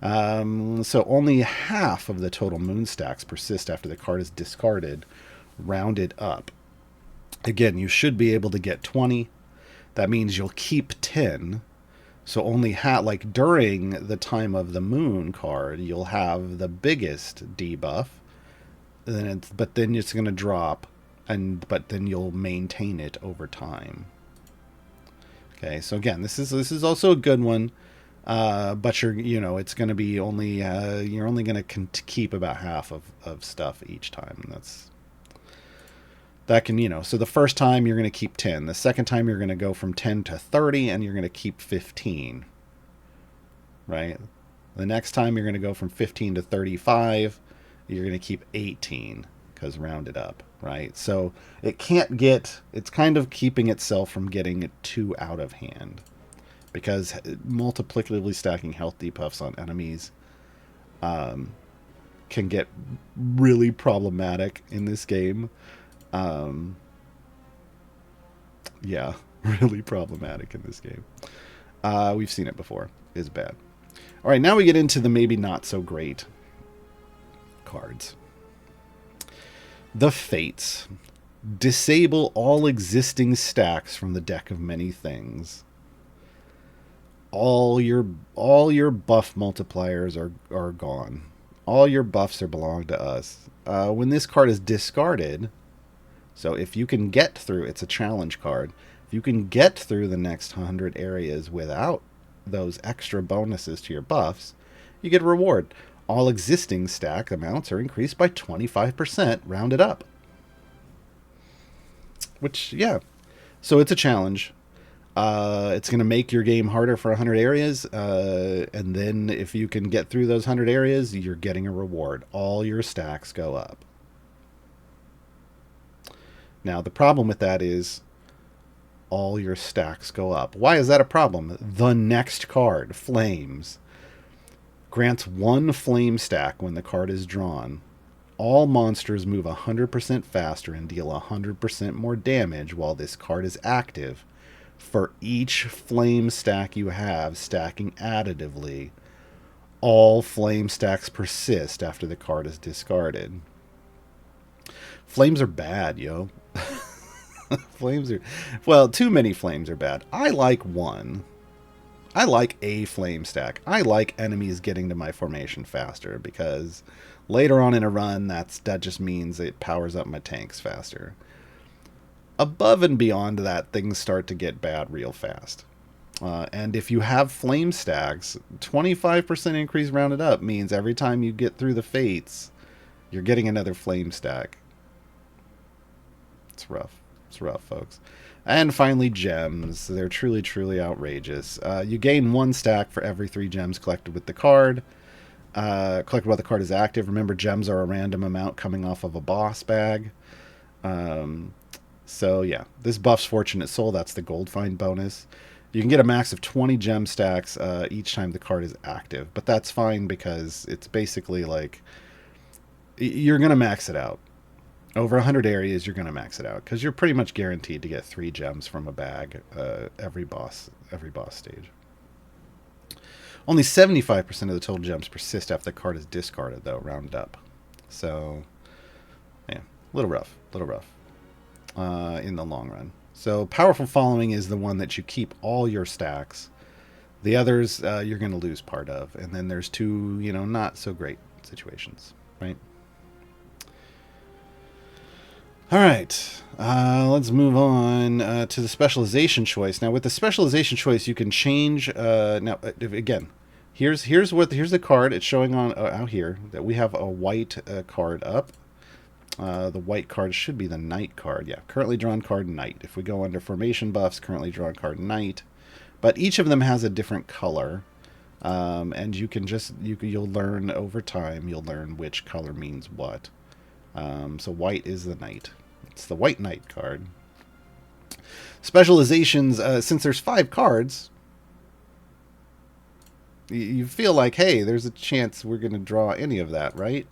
So only half of the total moon stacks persist after the card is discarded, rounded up. Again, you should be able to get 20. That means you'll keep 10. So only like during the time of the moon card, you'll have the biggest debuff. But then it's going to drop, but then you'll maintain it over time. Okay, so again, this is also a good one. But it's going to be only you're only going to keep about half of stuff each time. That can, so the first time you're going to keep 10. The second time you're going to go from 10 to 30, and you're going to keep 15. Right? The next time you're going to go from 15 to 35, you're going to keep 18, because rounded up, right? So it's kind of keeping itself from getting too out of hand, because multiplicatively stacking health debuffs on enemies can get really problematic in this game. Yeah, really problematic in this game. We've seen it before. It's bad. All right, now we get into the maybe not so great cards. The Fates. Disable all existing stacks from the deck of many things. All your buff multipliers are gone. All your buffs belong to us. When this card is discarded, so if you can get through, it's a challenge card. If you can get through the next 100 areas without those extra bonuses to your buffs, you get a reward. All existing stack amounts are increased by 25%, rounded up. Which, yeah. So it's a challenge. It's going to make your game harder for 100 areas. And then if you can get through those 100 areas, you're getting a reward. All your stacks go up. Now, the problem with that is all your stacks go up. Why is that a problem? The next card, Flames, grants 1 flame stack when the card is drawn. All monsters move 100% faster and deal 100% more damage while this card is active. For each flame stack you have stacking additively, all flame stacks persist after the card is discarded. Flames are bad, yo. Too many flames are bad. I like one. I like a flame stack. I like enemies getting to my formation faster, because later on in a run, that just means it powers up my tanks faster. Above and beyond that, things start to get bad real fast. And if you have flame stacks, 25% increase rounded up means every time you get through the Fates, you're getting another flame stack. It's rough. It's rough, folks. And finally, gems. They're truly, truly outrageous. You gain 1 stack for every 3 gems collected with the card. Collected while the card is active. Remember, gems are a random amount coming off of a boss bag. So, yeah. This buffs Fortunate Soul. That's the gold find bonus. You can get a max of 20 gem stacks each time the card is active. But that's fine, because it's basically like you're going to max it out. Over 100 areas, you're going to max it out, because you're pretty much guaranteed to get 3 gems from a bag every boss stage. Only 75% of the total gems persist after the card is discarded, though, round up. So, yeah, a little rough in the long run. So, Powerful Following is the one that you keep all your stacks. The others, you're going to lose part of. And then there's two, not so great situations, right? All right, let's move on to the specialization choice. Now, with the specialization choice, you can change. Now, again, here's the card. It's showing on out here that we have a white card up. The white card should be the Knight card. Yeah, currently drawn card Knight. If we go under formation buffs, currently drawn card Knight. But each of them has a different color, and you'll learn over time. You'll learn which color means what. So white is the Knight. It's the White Knight card. Specializations, since there's 5 cards, you feel like, hey, there's a chance we're going to draw any of that, right?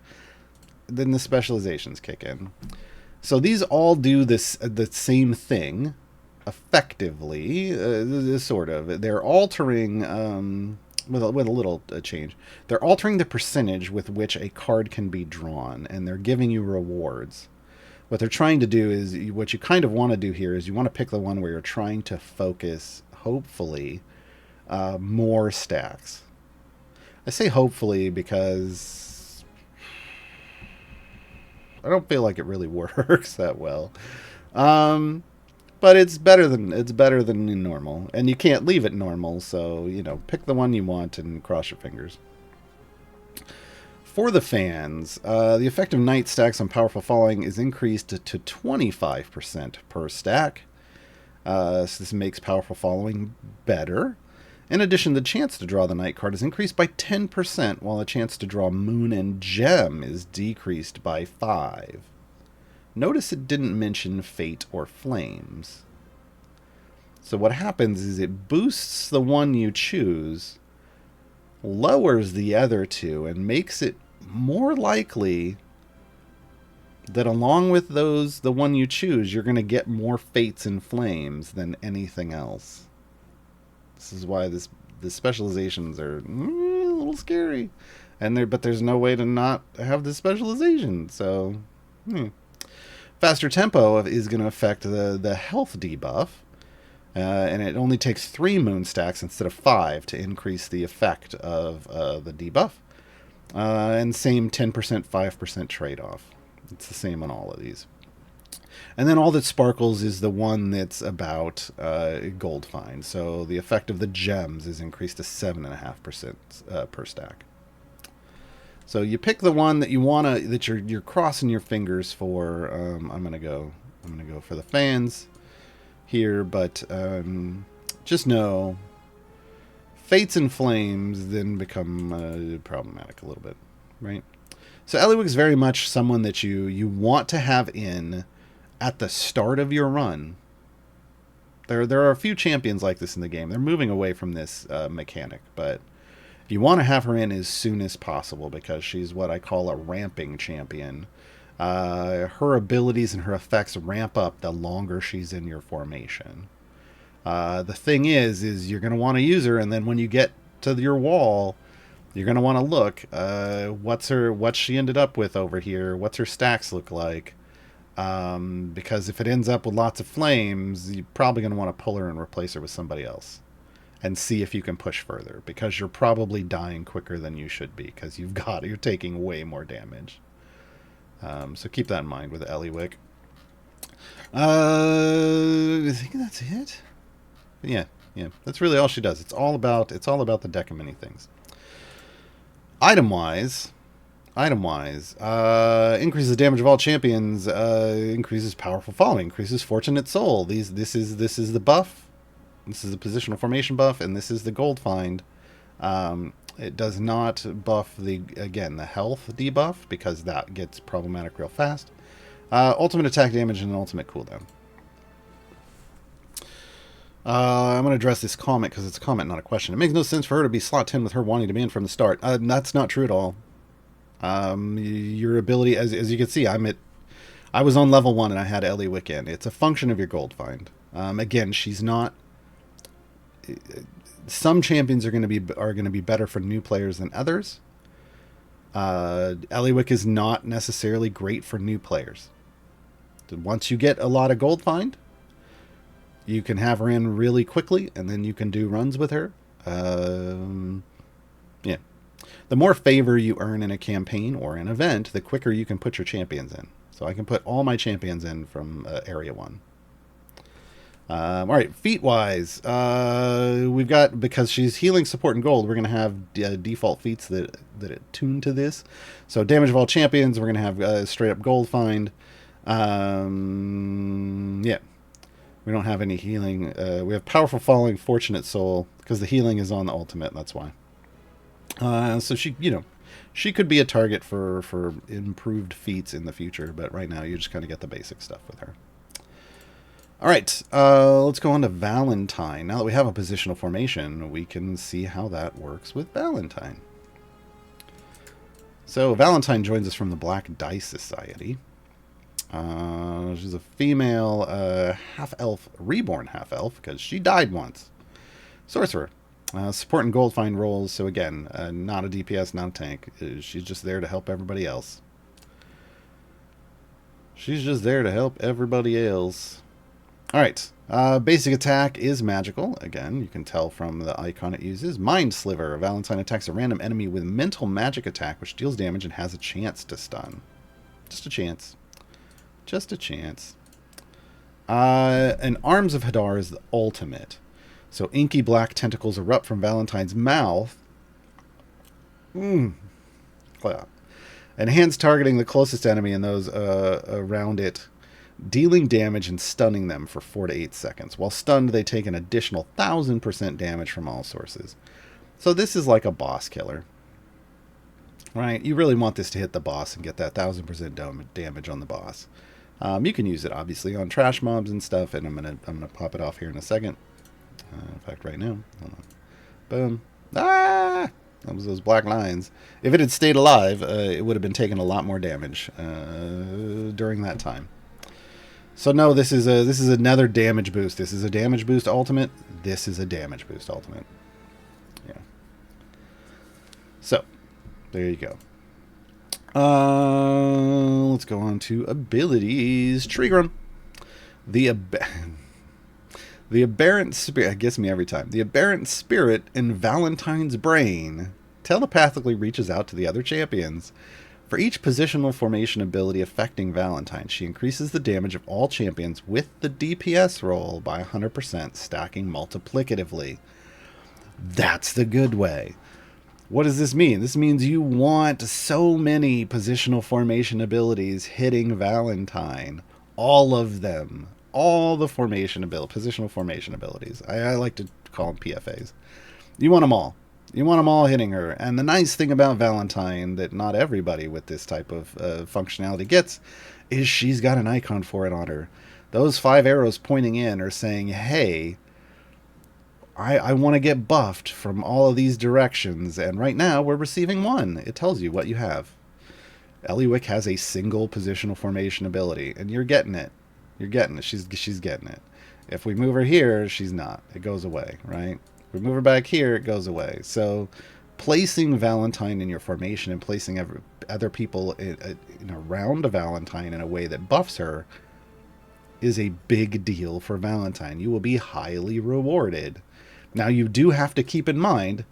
Then the specializations kick in. So these all do the same thing, effectively, sort of. They're altering, with a little change, they're altering the percentage with which a card can be drawn, and they're giving you rewards. What they're trying to do is, what you kind of want to do here is you want to pick the one where you're trying to focus, hopefully, more stacks. I say hopefully because I don't feel like it really works that well. But it's better than normal, and you can't leave it normal. So pick the one you want and cross your fingers. For the fans, the effect of Knight stacks on Powerful Following is increased to 25% per stack. So this makes Powerful Following better. In addition, the chance to draw the Knight card is increased by 10%, while the chance to draw Moon and Gem is decreased by 5%. Notice it didn't mention Fate or Flames. So what happens is it boosts the one you choose, lowers the other two, and makes it more likely that along with the one you choose, you're going to get more Fates and Flames than anything else. This is why the specializations are a little scary, but there's no way to not have the specialization. So, faster tempo is going to affect the health debuff. And it only takes 3 moon stacks instead of 5 to increase the effect of the debuff. And same 10%, 5% trade-off. It's the same on all of these. And then all that sparkles is the one that's about gold find. So the effect of the gems is increased to 7.5% per stack. So you pick the one that you wanna, that you're crossing your fingers for. I'm gonna go for the fans here, but just know Fates and Flames then become problematic a little bit, right? So Ellywick is very much someone that you want to have in at the start of your run. There are a few champions like this in the game. They're moving away from this mechanic, but you want to have her in as soon as possible because she's what I call a ramping champion. Her abilities and her effects ramp up the longer she's in your formation. The thing is you're going to want to use her, and then when you get to your wall, you're going to want to look, what she ended up with over here, what's her stacks look like, because if it ends up with lots of flames, you're probably going to want to pull her and replace her with somebody else and see if you can push further, because you're probably dying quicker than you should be because you're taking way more damage. So keep that in mind with Ellywick. I think that's it. Yeah, that's really all she does. It's all about the deck and many things. Item wise, increases damage of all champions, increases Powerful Following, increases Fortunate Soul. This is the buff. This is the positional formation buff, and this is the gold find. It does not buff the health debuff, because that gets problematic real fast. Ultimate attack damage and an ultimate cooldown. I'm going to address this comment because it's a comment, not a question. It makes no sense for her to be slot 10 with her wanting to be in from the start. That's not true at all. Your ability, as you can see, I was on level 1 and I had Ellywick in. It's a function of your gold find. Again, she's not... Some champions are going to be better for new players than others. Ellywick is not necessarily great for new players. Once you get a lot of gold find, you can have her in really quickly, and then you can do runs with her. Yeah. The more favor you earn in a campaign or an event, the quicker you can put your champions in. So I can put all my champions in from Area 1. All right, feat-wise, we've got, because she's healing, support, and gold, we're going to have default feats that attune to this. So damage of all champions, we're going to have straight-up gold find. Yeah. We don't have any healing. We have powerful falling, fortunate soul, because the healing is on the ultimate, that's why. So she could be a target for improved feats in the future, but right now you just kind of get the basic stuff with her. All right, let's go on to Valentine. Now that we have a positional formation, we can see how that works with Valentine. So Valentine joins us from the Black Dice Society. She's a female half-elf, reborn half-elf, because she died once. Sorcerer. Support and gold find rolls, so again, not a DPS, not a tank. She's just there to help everybody else. She's just there to help everybody else. Alright, basic attack is magical. Again, you can tell from the icon it uses. Mind Sliver. Valentine attacks a random enemy with mental magic attack, which deals damage and has a chance to stun. Just a chance. Just a chance. And Arms of Hadar is the ultimate. So inky black tentacles erupt from Valentine's mouth. And hands targeting the closest enemy and those around it, dealing damage and stunning them for 4 to 8 seconds. While stunned, they take an additional 1000% damage from all sources. So this is like a boss killer. Right? You really want this to hit the boss and get that 1000% damage on the boss. You can use it, obviously, on trash mobs and stuff, and I'm gonna pop it off here in a second. In fact, right now. Hold on. Boom. Ah! That was those black lines. If it had stayed alive, it would have been taking a lot more damage during that time. So no, this is another damage boost. This is a damage boost ultimate. This is a damage boost ultimate. Yeah. So, there you go. Let's go on to abilities. Trigram. The aberrant spirit, it gets me every time. The aberrant spirit in Valentine's brain telepathically reaches out to the other champions. For each positional formation ability affecting Valentine, she increases the damage of all champions with the DPS roll by 100%, stacking multiplicatively. That's the good way. What does this mean? This means you want so many positional formation abilities hitting Valentine. All of them. All the positional formation abilities. I like to call them PFAs. You want them all. You want them all hitting her. And the nice thing about Valentine that not everybody with this type of functionality gets is she's got an icon for it on her. Those 5 arrows pointing in are saying, hey, I want to get buffed from all of these directions. And right now we're receiving 1. It tells you what you have. Elliwick has a single positional formation ability, and you're getting it. You're getting it. She's getting it. If we move her here, she's not. It goes away, right? If we move her back here, it goes away. So placing Valentine in your formation and placing other people in around a Valentine in a way that buffs her is a big deal for Valentine. You will be highly rewarded. Now, you do have to keep in mind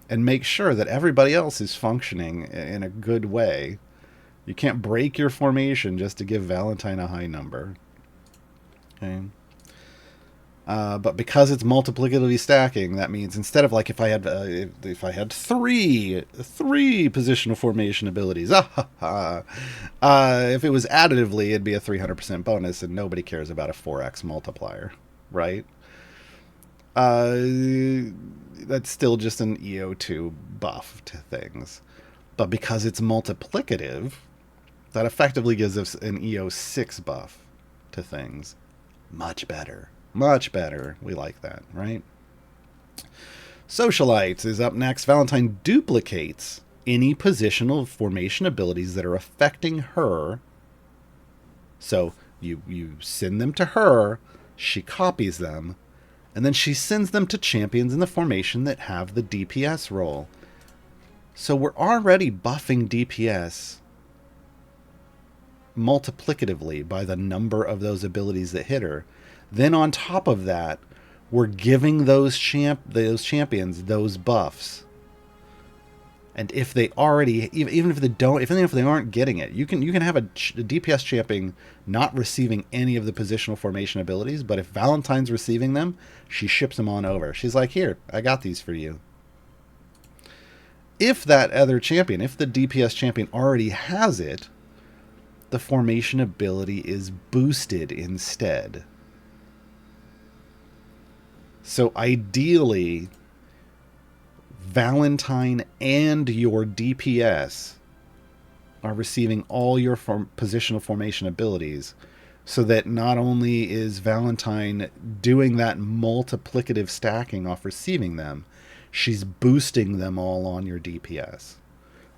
and make sure that everybody else is functioning in a good way. You can't break your formation just to give Valentine a high number. Okay. But because it's multiplicatively stacking, that means instead of like if I had three positional formation abilities, if it was additively, it'd be a 300% bonus, and nobody cares about a 4x multiplier, right? That's still just an EO2 buff to things. But because it's multiplicative, that effectively gives us an EO6 buff to things. Much better. Much better. We like that, right? Socialites is up next. Valentine duplicates any positional formation abilities that are affecting her. So you send them to her, she copies them, And then she sends them to champions in the formation that have the DPS role. So we're already buffing DPS multiplicatively by the number of those abilities that hit her. Then on top of that, we're giving those champions those buffs. And if they already, even if they aren't getting it, you can have a DPS champion not receiving any of the positional formation abilities, but if Valentine's receiving them, she ships them on over. She's like, here, I got these for you. If that other champion, if the DPS champion already has it, the formation ability is boosted instead. So ideally, Valentine and your DPS are receiving all your positional formation abilities, so that not only is Valentine doing that multiplicative stacking off receiving them, she's boosting them all on your DPS.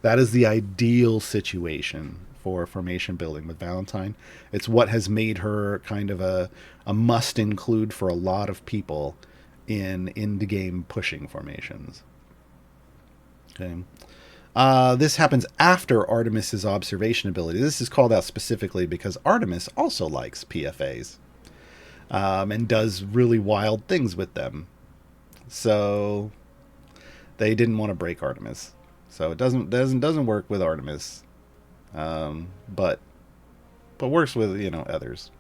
That is the ideal situation for formation building with Valentine. It's what has made her kind of a must include for a lot of people in the game pushing formations. Okay. This happens after Artemis's observation ability. This is called out specifically because Artemis also likes PFAs and does really wild things with them. So they didn't want to break Artemis. So it doesn't work with Artemis, but works with others.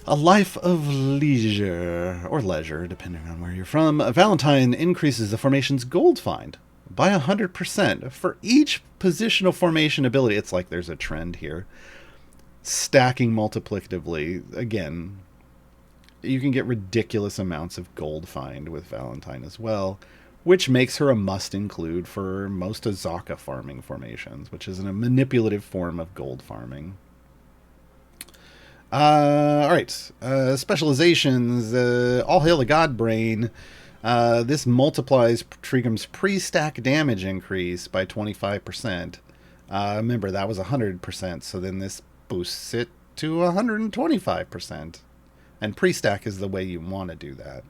A life of leisure, or leisure, depending on where you're from. Valentine increases the formation's gold find by 100% for each positional formation ability. It's like there's a trend here. Stacking multiplicatively. Again, you can get ridiculous amounts of gold find with Valentine as well, which makes her a must include for most Azaka farming formations, which is a manipulative form of gold farming. All right. Specializations. All hail the God Brain. This multiplies Trigram's pre-stack damage increase by 25%. Remember, that was 100%, so then this boosts it to 125%. And pre-stack is the way you want to do that.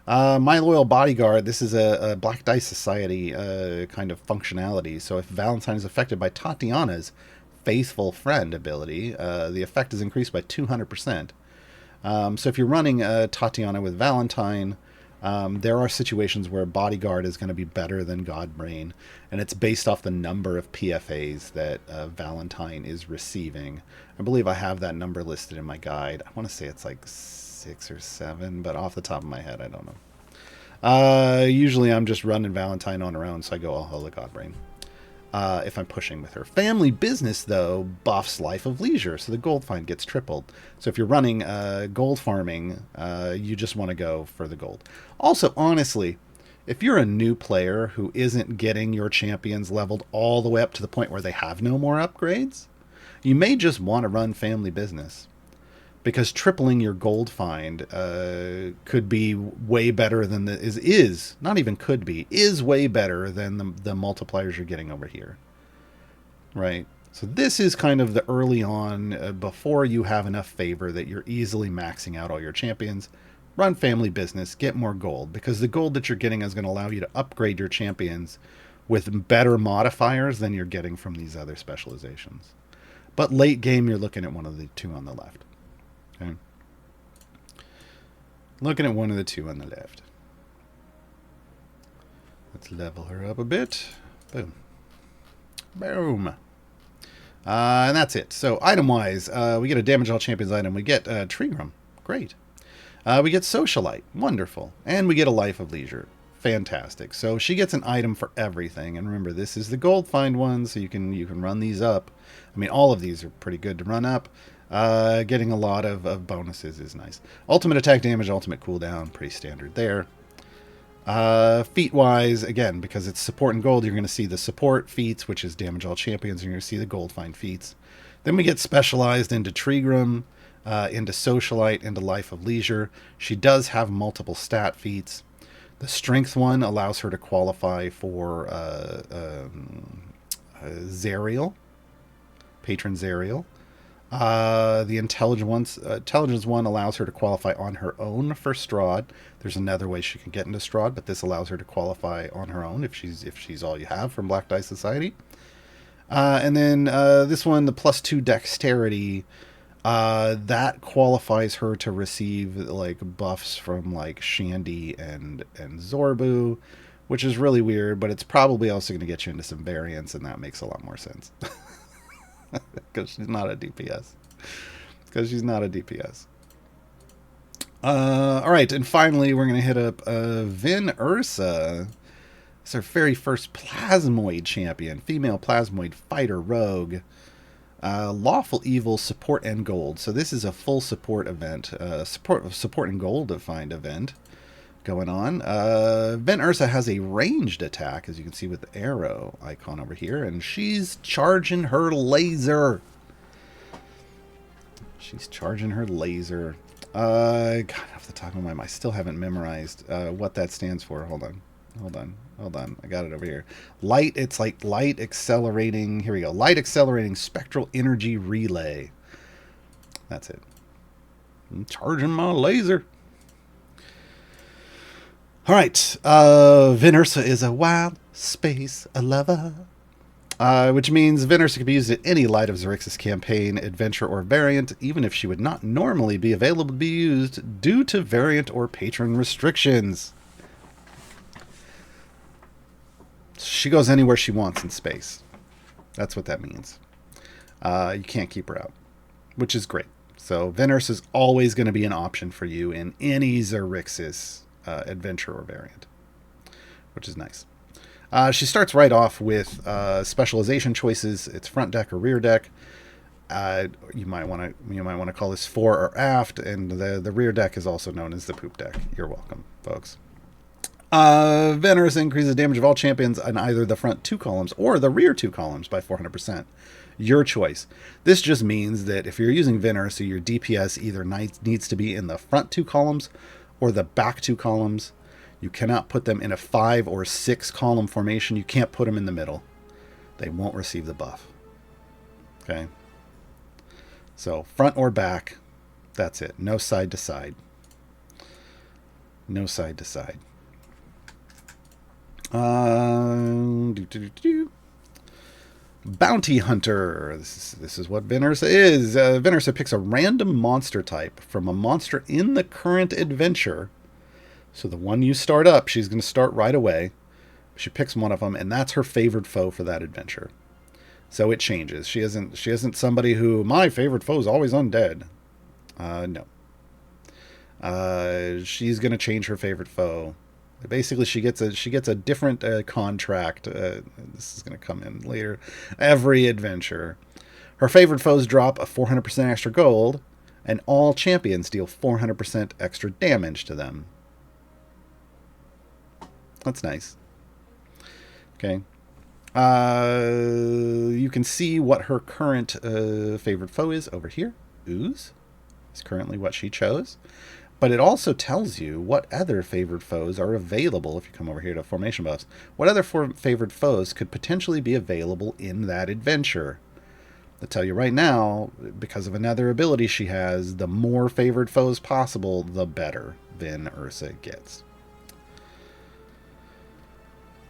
My Loyal Bodyguard, this is a Black Dice Society kind of functionality. So if Valentine is affected by Tatiana's Faithful Friend ability, the effect is increased by 200%. So if you're running Tatiana with Valentine, there are situations where Bodyguard is going to be better than Godbrain, and it's based off the number of PFAs that Valentine is receiving. I believe I have that number listed in my guide. I want to say it's like 6 or 7, but off the top of my head, I don't know. Usually I'm just running Valentine on her own, so I go all Holy Godbrain. If I'm pushing with her. Family Business, though, buffs Life of Leisure, so the gold find gets tripled. So if you're running gold farming, you just want to go for the gold. Also, honestly, if you're a new player who isn't getting your champions leveled all the way up to the point where they have no more upgrades, you may just want to run Family Business. Because tripling your gold find could be way better than is way better than the multipliers you're getting over here. Right? So this is kind of the early on, before you have enough favor that you're easily maxing out all your champions. Run Family Business, get more gold, because the gold that you're getting is going to allow you to upgrade your champions with better modifiers than you're getting from these other specializations. But late game, you're looking at one of the two on the left. Okay. Looking at one of the two on the left. Let's level her up a bit. Boom. Boom. And that's it. So item-wise, we get a Damage All Champions item. We get Trigram. Great. We get Socialite. Wonderful. And we get a Life of Leisure. Fantastic. So she gets an item for everything. And remember, this is the gold find one, so you can run these up. I mean, all of these are pretty good to run up. Getting a lot of bonuses is nice. Ultimate attack damage, ultimate cooldown, pretty standard there. Feat-wise, again, because it's support and gold, you're going to see the support feats, which is damage all champions, and you're going to see the gold find feats. Then we get specialized into Trigram, into Socialite, into Life of Leisure. She does have multiple stat feats. The strength one allows her to qualify for Zariel, Patron Zariel. The intelligence one allows her to qualify on her own for Strahd. There's another way she can get into Strahd, but this allows her to qualify on her own if she's all you have from Black Dice Society. And then this one, the +2 dexterity, that qualifies her to receive like buffs from like Shandy and Zorbu, which is really weird, but it's probably also going to get you into some variants, and that makes a lot more sense. Because she's not a DPS. All right, and finally, we're going to hit up Vin Ursa. It's our very first Plasmoid champion, female Plasmoid fighter rogue. Lawful Evil, support and gold. So this is a full support event, support and gold defined event going on. Vin Ursa has a ranged attack, as you can see with the arrow icon over here, and she's charging her laser. God, off the top of my mind, I still haven't memorized what that stands for. Hold on. I got it over here. Light, it's like light accelerating. Here we go. Light accelerating spectral energy relay. That's it. I'm charging my laser. All right. Vin Ursa is a wild space lover. Which means Vin Ursa can be used in any Light of Xerxes campaign, adventure, or variant, even if she would not normally be available to be used due to variant or patron restrictions. She goes anywhere she wants in space. That's what that means. You can't keep her out, which is great. So Vin Ursa is always going to be an option for you in any Xerxes adventure or variant, which is nice. She starts right off with specialization choices. It's front deck or rear deck. You might want to call this fore or aft, and the rear deck is also known as the poop deck. You're welcome, folks. Vin Ursa increases damage of all champions on either the front 2 columns or the rear 2 columns by 400%. Your choice. This just means that if you're using Vin Ursa, your DPS either needs to be in the front 2 columns or the back 2 columns. You cannot put them in a 5 or 6 column formation. You can't put them in the middle. They won't receive the buff. Okay? So, front or back, that's it. No side to side. Bounty Hunter. This is what Vin Ursa is. Vin Ursa picks a random monster type from a monster in the current adventure. So the one you start up, she's going to start right away. She picks one of them, and that's her favorite foe for that adventure. So it changes. She isn't somebody who, my favorite foe is always undead. No. She's going to change her favorite foe. Basically, she gets a different contract. This is going to come in later. Every adventure. Her favorite foes drop a 400% extra gold, and all champions deal 400% extra damage to them. That's nice. Okay. You can see what her current favorite foe is over here. Ooze is currently what she chose. But it also tells you what other favored foes are available if you come over here to formation buffs. What other favored foes could potentially be available in that adventure? I'll tell you right now, because of another ability she has, the more favored foes possible, the better Vin Ursa gets.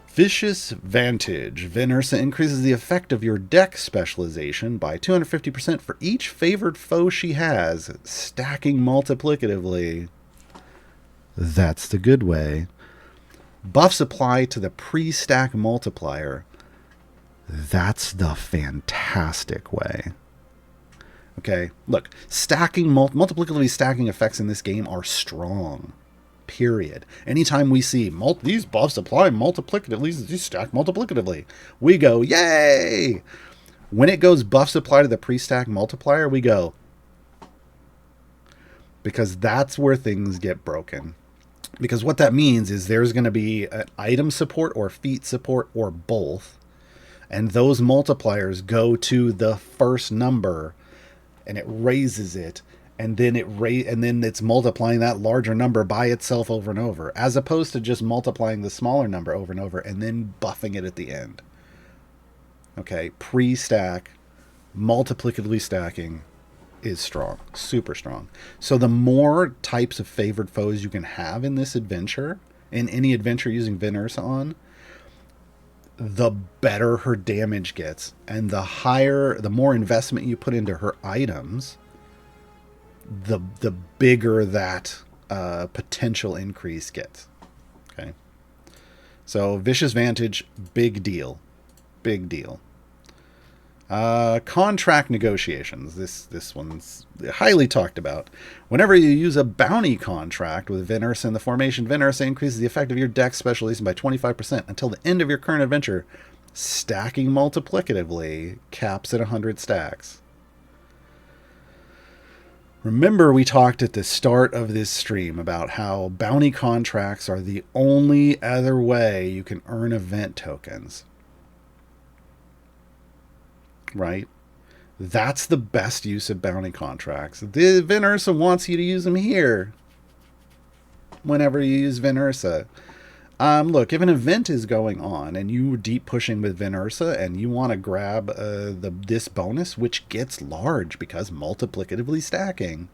Vicious Vantage. Vin Ursa increases the effect of your deck specialization by 250% for each favored foe she has, stacking multiplicatively. That's the good way. Buffs apply to the pre-stack multiplier. That's the fantastic way. Okay, look, multiplicatively stacking effects in this game are strong. Period. Anytime we see these buffs apply multiplicatively, these stack multiplicatively, we go, yay! When it goes buffs apply to the pre-stack multiplier, we go. Because that's where things get broken. Because what that means is there's going to be an item support or feat support or both. And those multipliers go to the first number and it raises it. And then it's multiplying that larger number by itself over and over, as opposed to just multiplying the smaller number over and over and then buffing it at the end. Okay, pre-stack, multiplicatively stacking, is strong, super strong. So the more types of favored foes you can have in this adventure, in any adventure using Vin Ursa on, the better her damage gets, and the more investment you put into her items, the bigger that potential increase gets. Okay, so Vicious Vantage, big deal. Contract negotiations. This one's highly talked about. Whenever you use a bounty contract with Vin Ursa in the formation, Vin Ursa increases the effect of your dex specialization by 25% until the end of your current adventure. Stacking multiplicatively, caps at 100 stacks. Remember, we talked at the start of this stream about how bounty contracts are the only other way you can earn event tokens. Right? That's the best use of bounty contracts. The Vin Ursa wants you to use them here. Whenever you use Vin Ursa. Look, if an event is going on and you deep pushing with Vin Ursa and you want to grab this bonus, which gets large because multiplicatively stacking,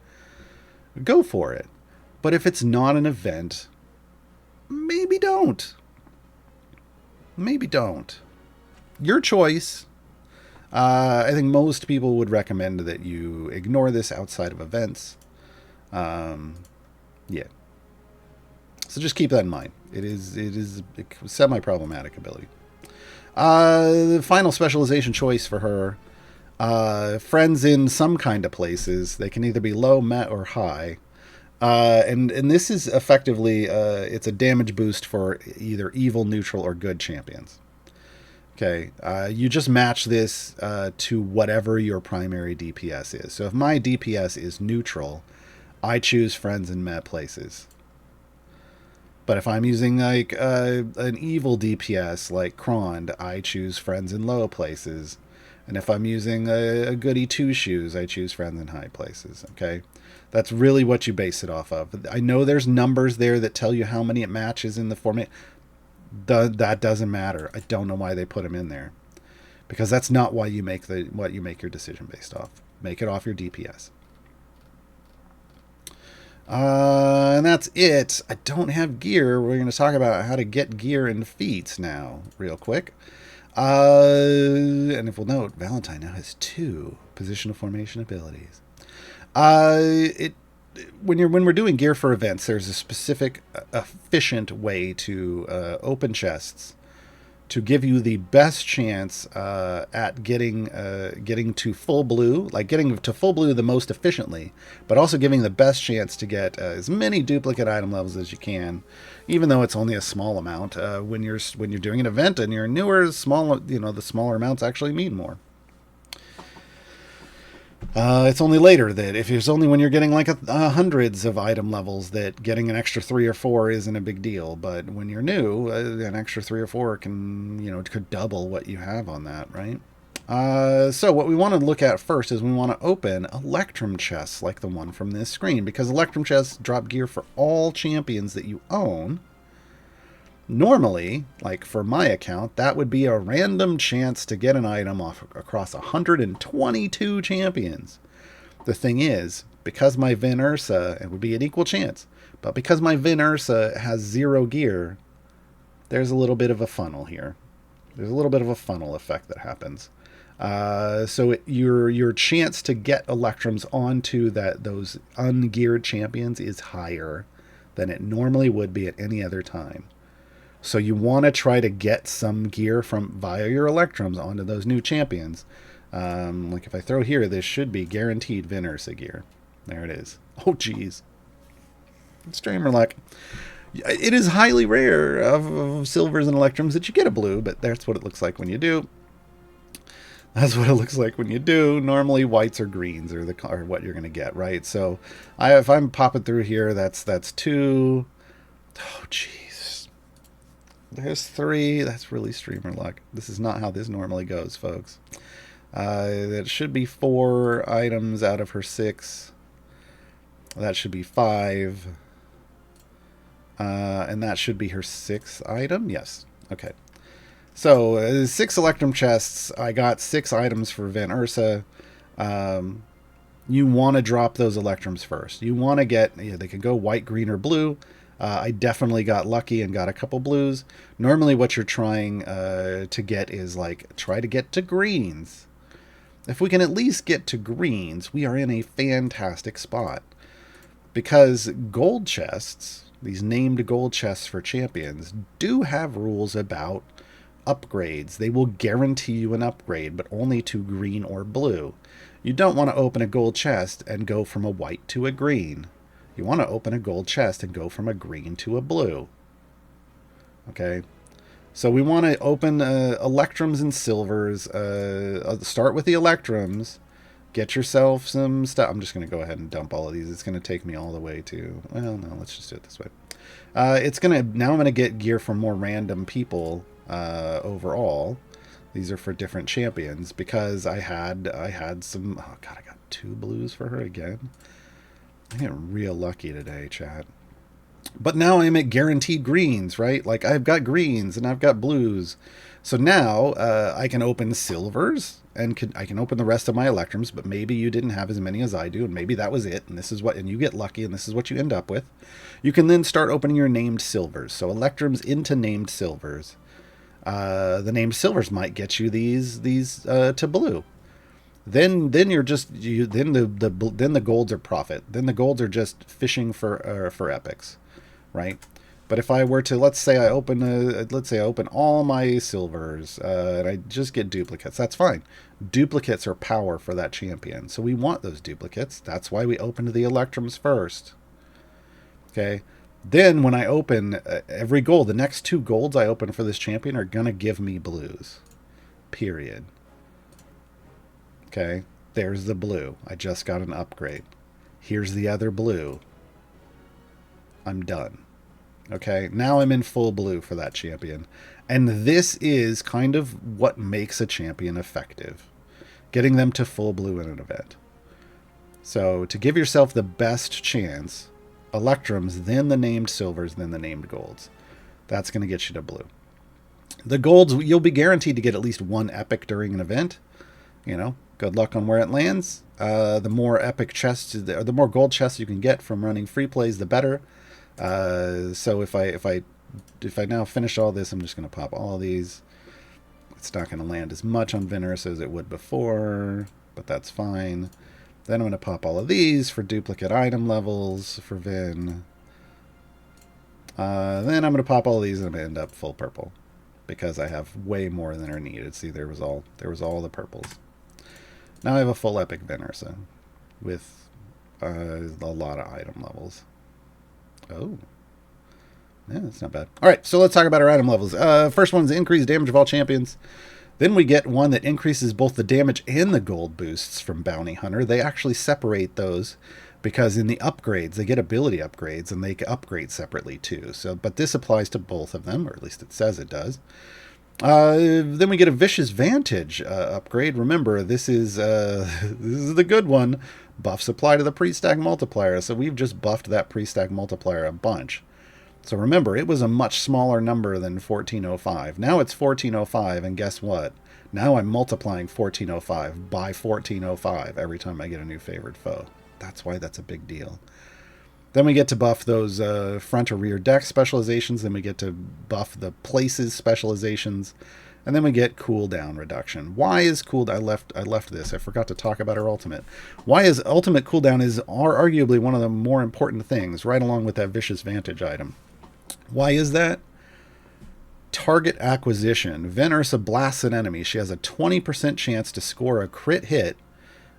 go for it. But if it's not an event, maybe don't. Maybe don't. Your choice. I think most people would recommend that you ignore this outside of events. Yeah. So just keep that in mind. It is a semi-problematic ability. The final specialization choice for her. Friends in some kind of places. They can either be low, met, or high. And this is effectively, it's a damage boost for either evil, neutral, or good champions. Okay, you just match this to whatever your primary DPS is. So if my DPS is neutral, I choose friends in met places. But if I'm using like an evil DPS like Krond, I choose friends in low places. And if I'm using a goody two shoes, I choose friends in high places. Okay, that's really what you base it off of. I know there's numbers there that tell you how many it matches in the format. That doesn't matter. I don't know why they put them in there, because that's not why you make your decision based off. Make it off your DPS. And that's it. I don't have gear. We're going to talk about how to get gear in feats now, real quick. And if we'll note, Valentine now has 2 positional formation abilities. When we're doing gear for events, there's a specific, efficient way to open chests to give you the best chance at getting to full blue, like getting to full blue the most efficiently, but also giving the best chance to get as many duplicate item levels as you can, even though it's only a small amount. When you're doing an event and you're newer, the smaller amounts actually mean more. It's only later that if it's only when you're getting like hundreds of item levels that getting an extra 3 or 4 isn't a big deal. But when you're new, an extra 3 or 4 could double what you have on that, right? So what we want to look at first is we want to open Electrum chests like the one from this screen, because Electrum chests drop gear for all champions that you own. Normally, like for my account, that would be a random chance to get an item across 122 champions. The thing is, because my Vin Ursa, it would be an equal chance, but because my Vin Ursa has 0 gear, there's a little bit of a funnel here. There's a little bit of a funnel effect that happens. So your chance to get Electrums onto those ungeared champions is higher than it normally would be at any other time. So you want to try to get some gear via your Electrums onto those new champions. Like if I throw here, this should be guaranteed Vin Ursa gear. There it is. Oh, geez. Streamer luck. It is highly rare of silvers and Electrums that you get a blue, but that's what it looks like when you do. That's what it looks like when you do. Normally whites or greens are what you're going to get, right? So if I'm popping through here, that's 2. Oh, geez. There's 3. That's really streamer luck. This is not how this normally goes, folks. That should be 4 items out of her 6. That should be 5. And that should be her 6th item. Yes. Okay. So 6 Electrum chests. I got 6 items for Vin Ursa. you want to drop those electrums first. You want to get, they could go white, green, or blue. I definitely got lucky and got a couple blues. Normally what you're trying to get is like, try to get to greens. If we can at least get to greens, we are in a fantastic spot. Because gold chests, these named gold chests for champions, do have rules about upgrades. They will guarantee you an upgrade, but only to green or blue. You don't want to open a gold chest and go from a white to a green. You want to open a gold chest and go from a green to a blue. Okay? So we want to open electrums and silvers. Start with the electrums. Get yourself some stuff. I'm just going to go ahead and dump all of these. It's going to take me all the way to... Well, no, let's just do it this way. It's going to... Now I'm going to get gear from more random people overall. These are for different champions because I had some... Oh, God, I got 2 blues for her again. I'm getting real lucky today, chat. But now I'm at guaranteed greens, right? Like, I've got greens and I've got blues. So now I can open silvers and I can open the rest of my electrums, but maybe you didn't have as many as I do, and maybe that was it, and this is what, and you get lucky, and this is what you end up with. You can then start opening your named silvers. So electrums into named silvers. The named silvers might get you these to blue. Then you're just then the golds are profit. Then the golds are just fishing for epics, right? But if I were to, let's say I open all my silvers and I just get duplicates, that's fine. Duplicates are power for that champion, so we want those duplicates. That's why we opened the electrums first. Okay. Then when I open every gold, the next 2 golds I open for this champion are gonna give me blues. Period. Okay, there's the blue. I just got an upgrade. Here's the other blue. I'm done. Okay, now I'm in full blue for that champion. And this is kind of what makes a champion effective. Getting them to full blue in an event. So to give yourself the best chance, electrums, then the named silvers, then the named golds. That's going to get you to blue. The golds, you'll be guaranteed to get at least 1 epic during an event. You know, good luck on where it lands. The more epic chests, the more gold chests you can get from running free plays, the better. So if I now finish all this, I'm just going to pop all of these. It's not going to land as much on Vin Ursa as it would before, but that's fine. Then I'm going to pop all of these for duplicate item levels for Vin. Then I'm going to pop all of these and I'm going to end up full purple because I have way more than are needed. See, there was all the purples. Now I have a full epic Vin Ursa with a lot of item levels. Oh. Yeah, that's not bad. All right, so let's talk about our item levels. First one's increased damage of all champions. Then we get one that increases both the damage and the gold boosts from Bounty Hunter. They actually separate those because in the upgrades, they get ability upgrades and they upgrade separately too. So, but this applies to both of them, or at least it says it does. Then we get a Vicious Vantage upgrade. Remember, this is the good one. Buffs apply to the pre-stack multiplier. So we've just buffed that pre-stack multiplier a bunch. So remember, it was a much smaller number than 1405. Now it's 1405, and guess what? Now I'm multiplying 1405 by 1405 every time I get a new favored foe. That's why that's a big deal. Then we get to buff those front or rear deck specializations. Then we get to buff the places specializations. And then we get cooldown reduction. Why is cooldown? I left this. I forgot to talk about our ultimate. Why is ultimate cooldown is arguably one of the more important things, right along with that Vicious Vantage item. Why is that? Target acquisition. Vin Ursa blasts an enemy. She has a 20% chance to score a crit hit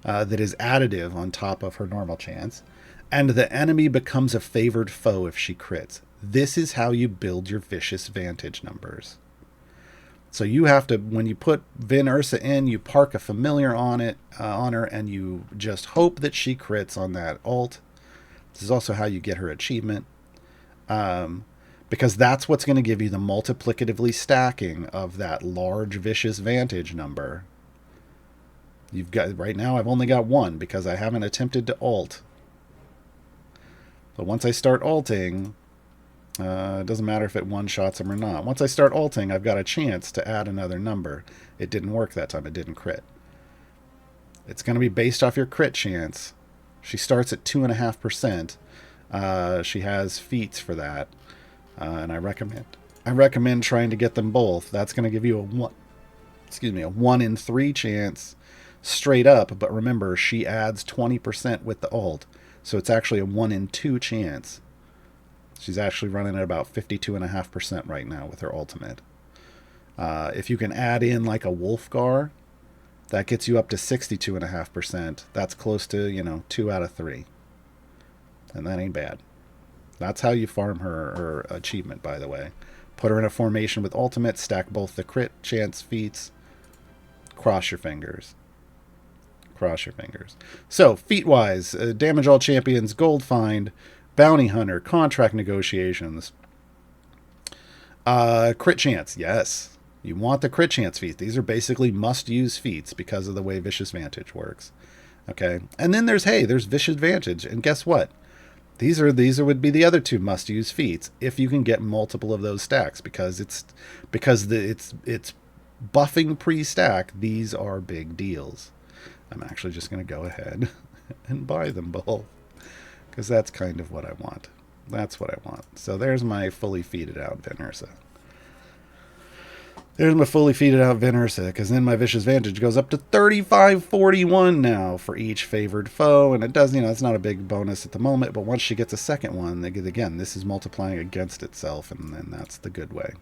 that is additive on top of her normal chance. And the enemy becomes a favored foe if she crits. This is how you build your Vicious Vantage numbers. So you have to, when you put Vin Ursa in, you park a familiar on her, and you just hope that she crits on that ult. This is also how you get her achievement. Because that's what's going to give you the multiplicatively stacking of that large Vicious Vantage number. You've got, right now I've only got 1 because I haven't attempted to ult. But once I start ulting, it doesn't matter if it one-shots him or not. Once I start ulting, I've got a chance to add another number. It didn't work that time. It didn't crit. It's going to be based off your crit chance. She starts at 2.5%. She has feats for that, and I recommend trying to get them both. That's going to give you a 1 in 3 chance straight up. But remember, she adds 20% with the ult, so it's actually a 1 in 2 chance. She's actually running at about 52.5% right now with her ultimate. If you can add in like a Wolfgar, that gets you up to 62.5%. That's close to 2 out of 3. And that ain't bad. That's how you farm her achievement, by the way. Put her in a formation with ultimate, stack both the crit chance feats. Cross your fingers. Cross your fingers. So, feat-wise, damage all champions, gold find, bounty hunter, contract negotiations. Crit chance, yes. You want the crit chance feats. These are basically must-use feats because of the way Vicious Vantage works. Okay? And then there's Vicious Vantage. And guess what? These would be the other 2 must-use feats if you can get multiple of those stacks, because it's buffing pre-stack. These are big deals. I'm actually just going to go ahead and buy them both, because that's kind of what I want. That's what I want. So there's my fully feeded out Vin Ursa. There's my fully feeded out Vin Ursa, because then my Vicious Vantage goes up to 3541 now for each favored foe, and it does, it's not a big bonus at the moment, but once she gets a second one, again, this is multiplying against itself, and then that's the good way.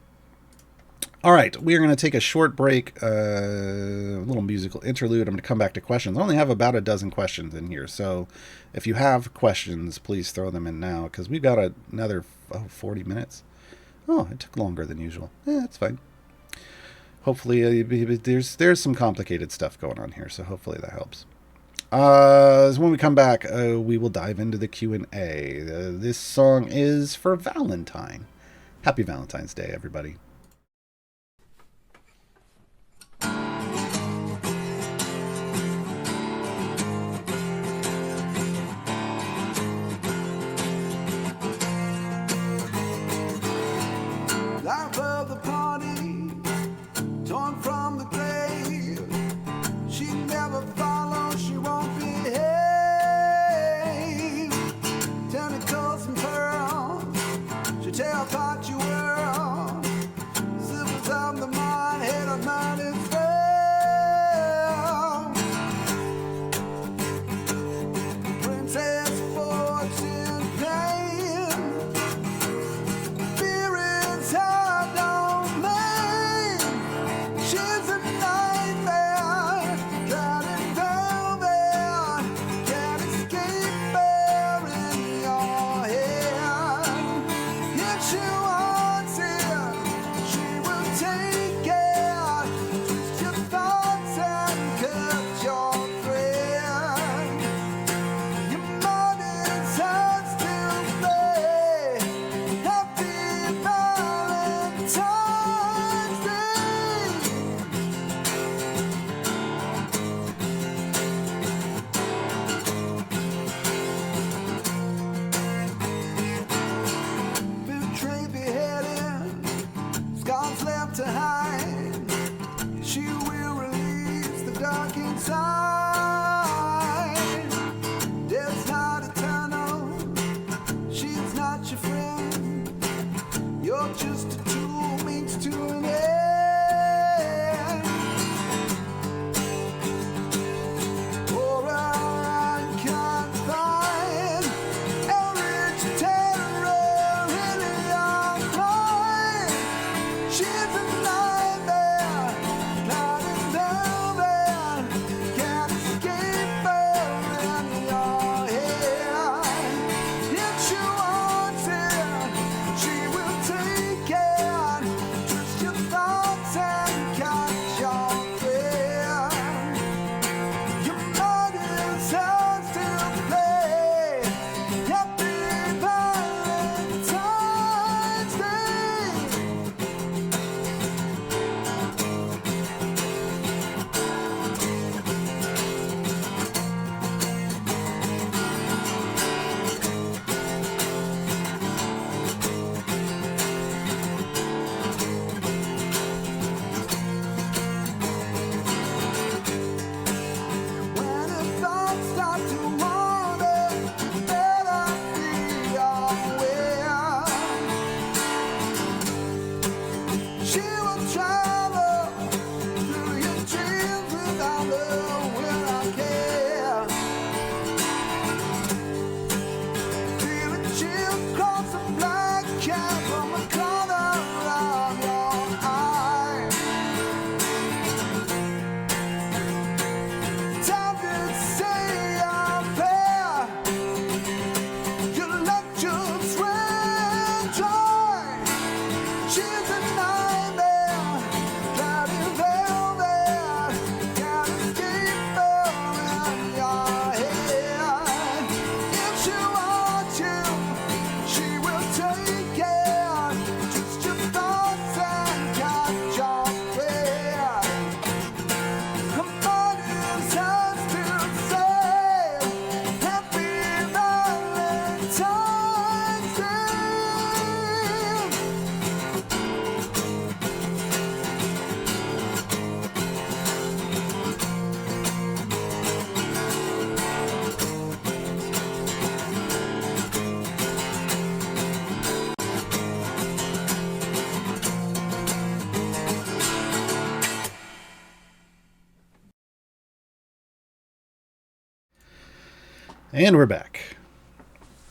All right, we are going to take a short break, a little musical interlude. I'm going to come back to questions. I only have about a dozen questions in here, so if you have questions, please throw them in now, because we've got another 40 minutes. Oh, it took longer than usual. That's fine. Hopefully, there's some complicated stuff going on here, so hopefully that helps. So when we come back, we will dive into the Q&A. This song is for Valentine. Happy Valentine's Day, everybody. Life of the party, torn from the grave. She never follows, she won't behave. Tentacles and pearls, she'll tear apart your world. And we're back.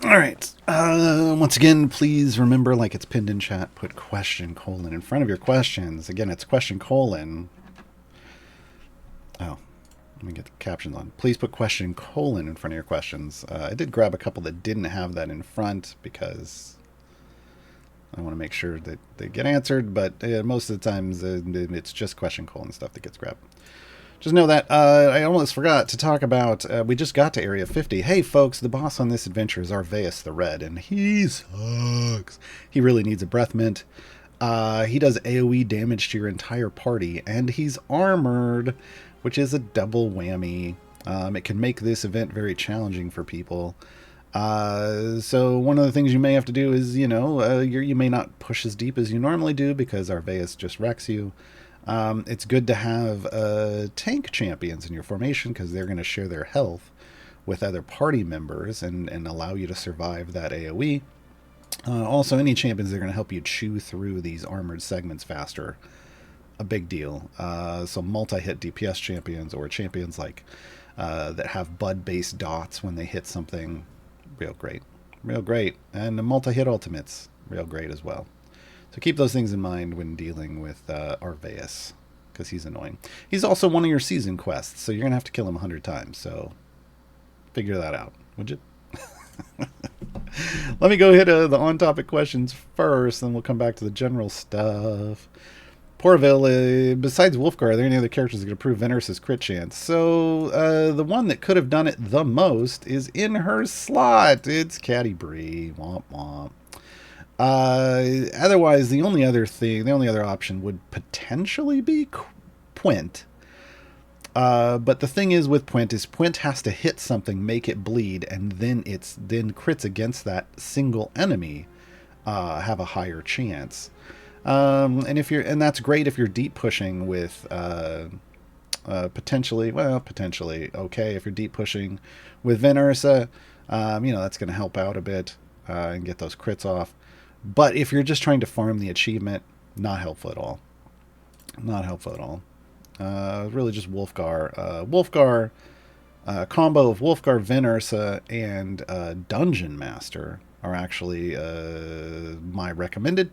All right. Once again, please remember, like it's pinned in chat, put question colon in front of your questions. Again, it's question colon. Oh, let me get the captions on. Please put question colon in front of your questions. I did grab a couple that didn't have that in front because I want to make sure that they get answered. But most of the times, it's just question colon stuff that gets grabbed. Just know that I almost forgot to talk about, we just got to Area 50. Hey, folks, the boss on this adventure is Arveus the Red, and he sucks. He really needs a breath mint. He does AoE damage to your entire party, and he's armored, which is a double whammy. It can make this event very challenging for people. So one of the things you may have to do is, you may not push as deep as you normally do because Arveus just wrecks you. It's good to have tank champions in your formation because they're going to share their health with other party members and allow you to survive that AoE. Also, any champions that are going to help you chew through these armored segments faster. A big deal. So multi-hit DPS champions or champions like that have bud-based dots when they hit something. Real great. Real great. And the multi-hit ultimates. Real great as well. So keep those things in mind when dealing with Arveus, because he's annoying. He's also one of your season quests, so you're going to have to kill him 100 times. So figure that out, would you? Let me go hit the on-topic questions first, then we'll come back to the general stuff. Porville, besides Wolfgar, are there any other characters that could improve Vin Ursa's crit chance? So the one that could have done it the most is in her slot. It's Caddy Bree. Womp womp. Otherwise, the only other option would potentially be Pwent. But the thing is with Pwent is Pwent has to hit something, make it bleed, and then crits against that single enemy have a higher chance. And that's great if you're deep pushing with potentially okay if you're deep pushing with Vin Ursa, that's going to help out a bit and get those crits off. But if you're just trying to farm the achievement, not helpful at all. Not helpful at all. Really just Wolfgar. Wolfgar, combo of Wolfgar, Vin Ursa, and Dungeon Master are actually my recommended.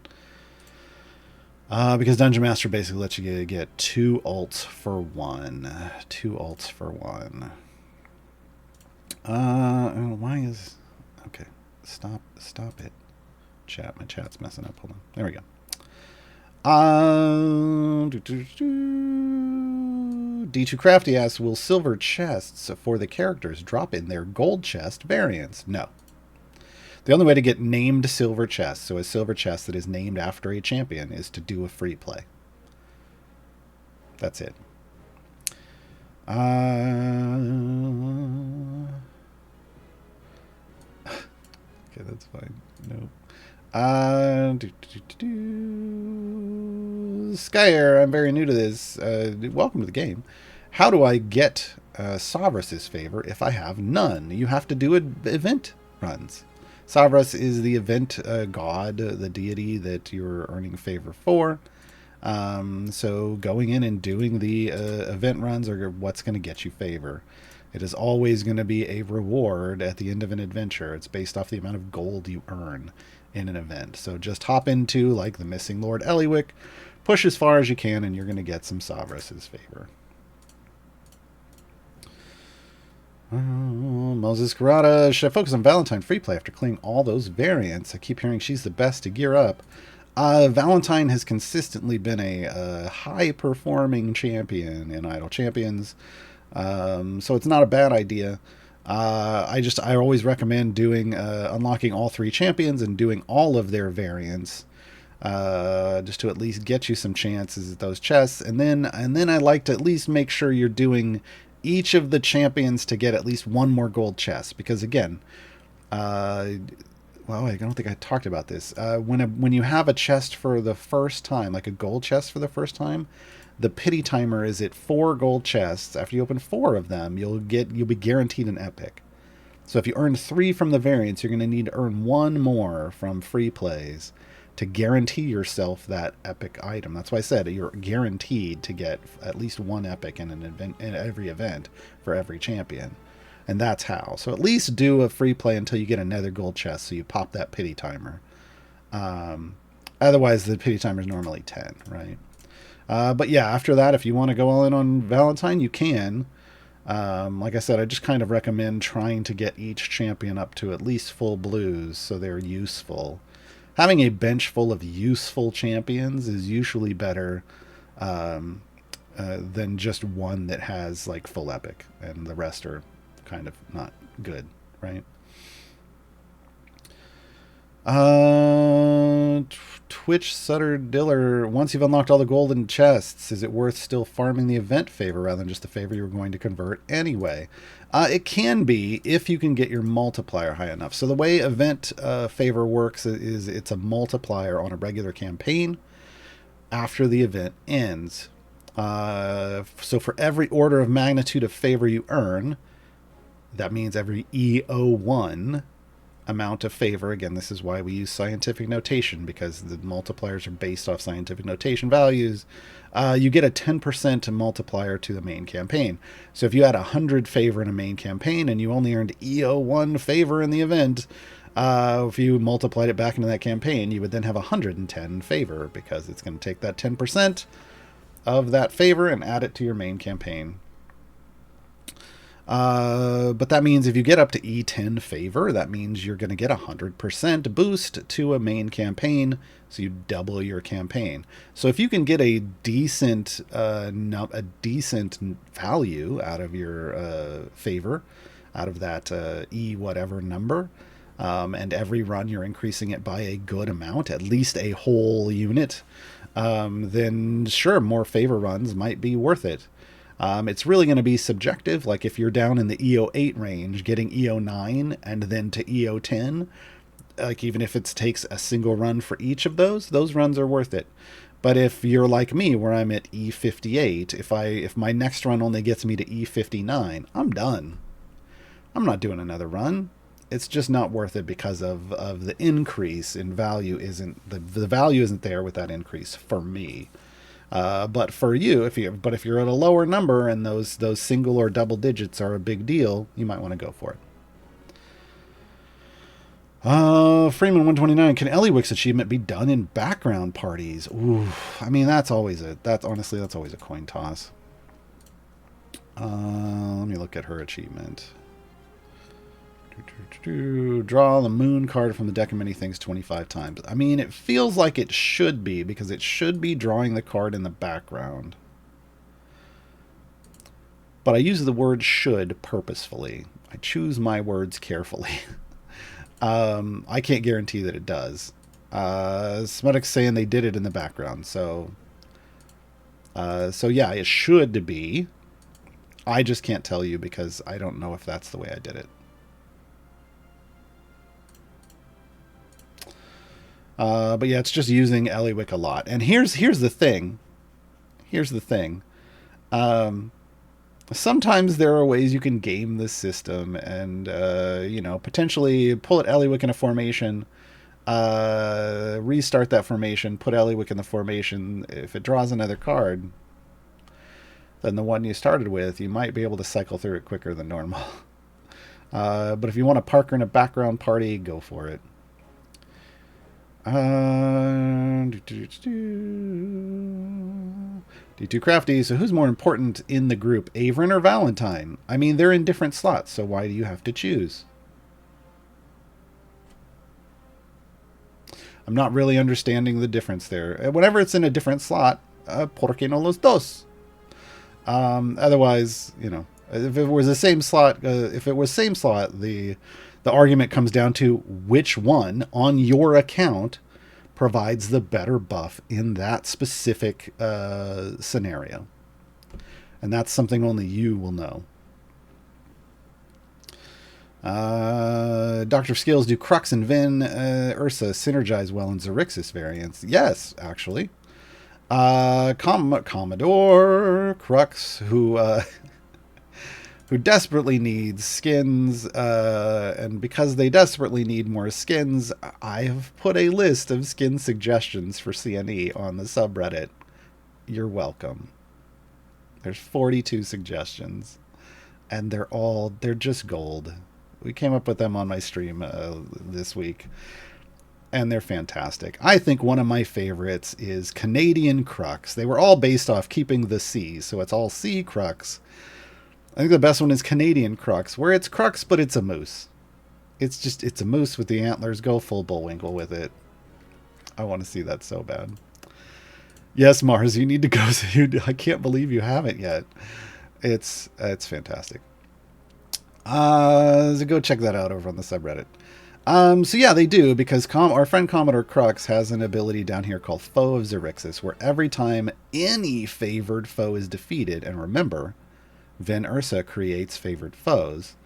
Because Dungeon Master basically lets you get 2 ults for 1. 2 ults for 1. Why is... Okay, stop it. My chat's messing up. Hold on. There we go. D2 Crafty asks, will silver chests for the characters drop in their gold chest variants? No. The only way to get named silver chests, so a silver chest that is named after a champion, is to do a free play. That's it. Okay, that's fine. Nope. Skyer, I'm very new to this. Welcome to the game. How do I get Savras's favor if I have none? You have to do event runs. Savras is the event god, the deity that you're earning favor for. So going in and doing the event runs are what's going to get you favor. It is always going to be a reward at the end of an adventure. It's based off the amount of gold you earn in an event. So just hop into, like, the Missing Lord Ellywick, push as far as you can, and you're going to get some Savras's favor. Moses Karada, should I focus on Valentine free play after clearing all those variants? I keep hearing she's the best to gear up. Valentine has consistently been a high-performing champion in Idle Champions, so it's not a bad idea. I always recommend doing unlocking all 3 champions and doing all of their variants, just to at least get you some chances at those chests. And then I like to at least make sure you're doing each of the champions to get at least 1 more gold chest, because again, I don't think I talked about this. When you have a chest for the first time, like a gold chest for the first time, the pity timer is at 4 gold chests. After you open 4 of them, you'll be guaranteed an epic. So if you earn 3 from the variants, you're going to need to earn 1 more from free plays to guarantee yourself that epic item. That's why I said you're guaranteed to get at least 1 epic in an event, in every event for every champion. And that's how. So at least do a free play until you get another gold chest, so you pop that pity timer. Otherwise, the pity timer is normally 10, right? But yeah, after that, if you want to go all in on Valentine, you can. Like I said, I just kind of recommend trying to get each champion up to at least full blues so they're useful. Having a bench full of useful champions is usually better than just one that has like full epic and the rest are kind of not good, right? Twitch Sutter Diller, once you've unlocked all the golden chests, is it worth still farming the event favor rather than just the favor you're going to convert anyway? It can be if you can get your multiplier high enough. So the way event favor works is it's a multiplier on a regular campaign after the event ends. So for every order of magnitude of favor you earn, that means every EO1 amount of favor. Again, this is why we use scientific notation, because the multipliers are based off scientific notation values. You get a 10% multiplier to the main campaign. So if you had 100 favor in a main campaign and you only earned EO1 favor in the event, if you multiplied it back into that campaign, you would then have 110 favor, because it's going to take that 10% of that favor and add it to your main campaign. But that means if you get up to E10 favor, that means you're going to get 100% boost to a main campaign, so you double your campaign. So if you can get a decent value out of your favor, out of that E whatever number, and every run you're increasing it by a good amount, at least a whole unit, then sure, more favor runs might be worth it. It's really going to be subjective. Like if you're down in the EO8 range, getting EO9 and then to EO10, like even if it takes a single run for each of those runs are worth it. But if you're like me, where I'm at E58, if my next run only gets me to E59, I'm done. I'm not doing another run. It's just not worth it because of the increase in value isn't the value isn't there with that increase for me. But for you, if you're at a lower number and those single or double digits are a big deal, you might want to go for it. Freeman 129, can Ellywick's achievement be done in background parties? Ooh, I mean that's always a coin toss. Let me look at her achievement. Draw the moon card from the deck of many things 25 times. I mean, it feels like it should be, because it should be drawing the card in the background. But I use the word should purposefully. I choose my words carefully. I can't guarantee that it does. Smuddick's saying they did it in the background, so yeah, it should be. I just can't tell you because I don't know if that's the way I did it. But yeah, it's just using Ellywick a lot. And here's the thing. Sometimes there are ways you can game this system and, potentially pull at Ellywick in a formation, restart that formation, put Ellywick in the formation. If it draws another card than the one you started with, you might be able to cycle through it quicker than normal. But if you want to park her in a background party, go for it. D2 Crafty, so who's more important in the group, Averin or Valentine? I mean, they're in different slots, so why do you have to choose? I'm not really understanding the difference there. Whenever it's in a different slot, ¿por qué no los dos? Otherwise, if it was the same slot, the argument comes down to which one on your account provides the better buff in that specific scenario. And that's something only you will know. Dr. Skills, do Crux and Vin Ursa synergize well in Xerxes variants? Yes, actually. Commodore Crux, who desperately needs skins, and because they desperately need more skins, I have put a list of skin suggestions for CNE on the subreddit. You're welcome. There's 42 suggestions. and they're just gold. We came up with them on my stream this week, and they're fantastic. I think one of my favorites is Canadian Crux. They were all based off keeping the C, so it's all C Crux. I think the best one is Canadian Crux, where it's Crux, but it's a moose. It's a moose with the antlers. Go full Bullwinkle with it. I want to see that so bad. Yes, Mars, you need to go. I can't believe you haven't yet. It's fantastic. So go check that out over on the subreddit. So yeah, they do, because our friend Commodore Crux has an ability down here called Foe of Xerxes, where every time any favored foe is defeated, and remember, Vin Ursa creates favored foes,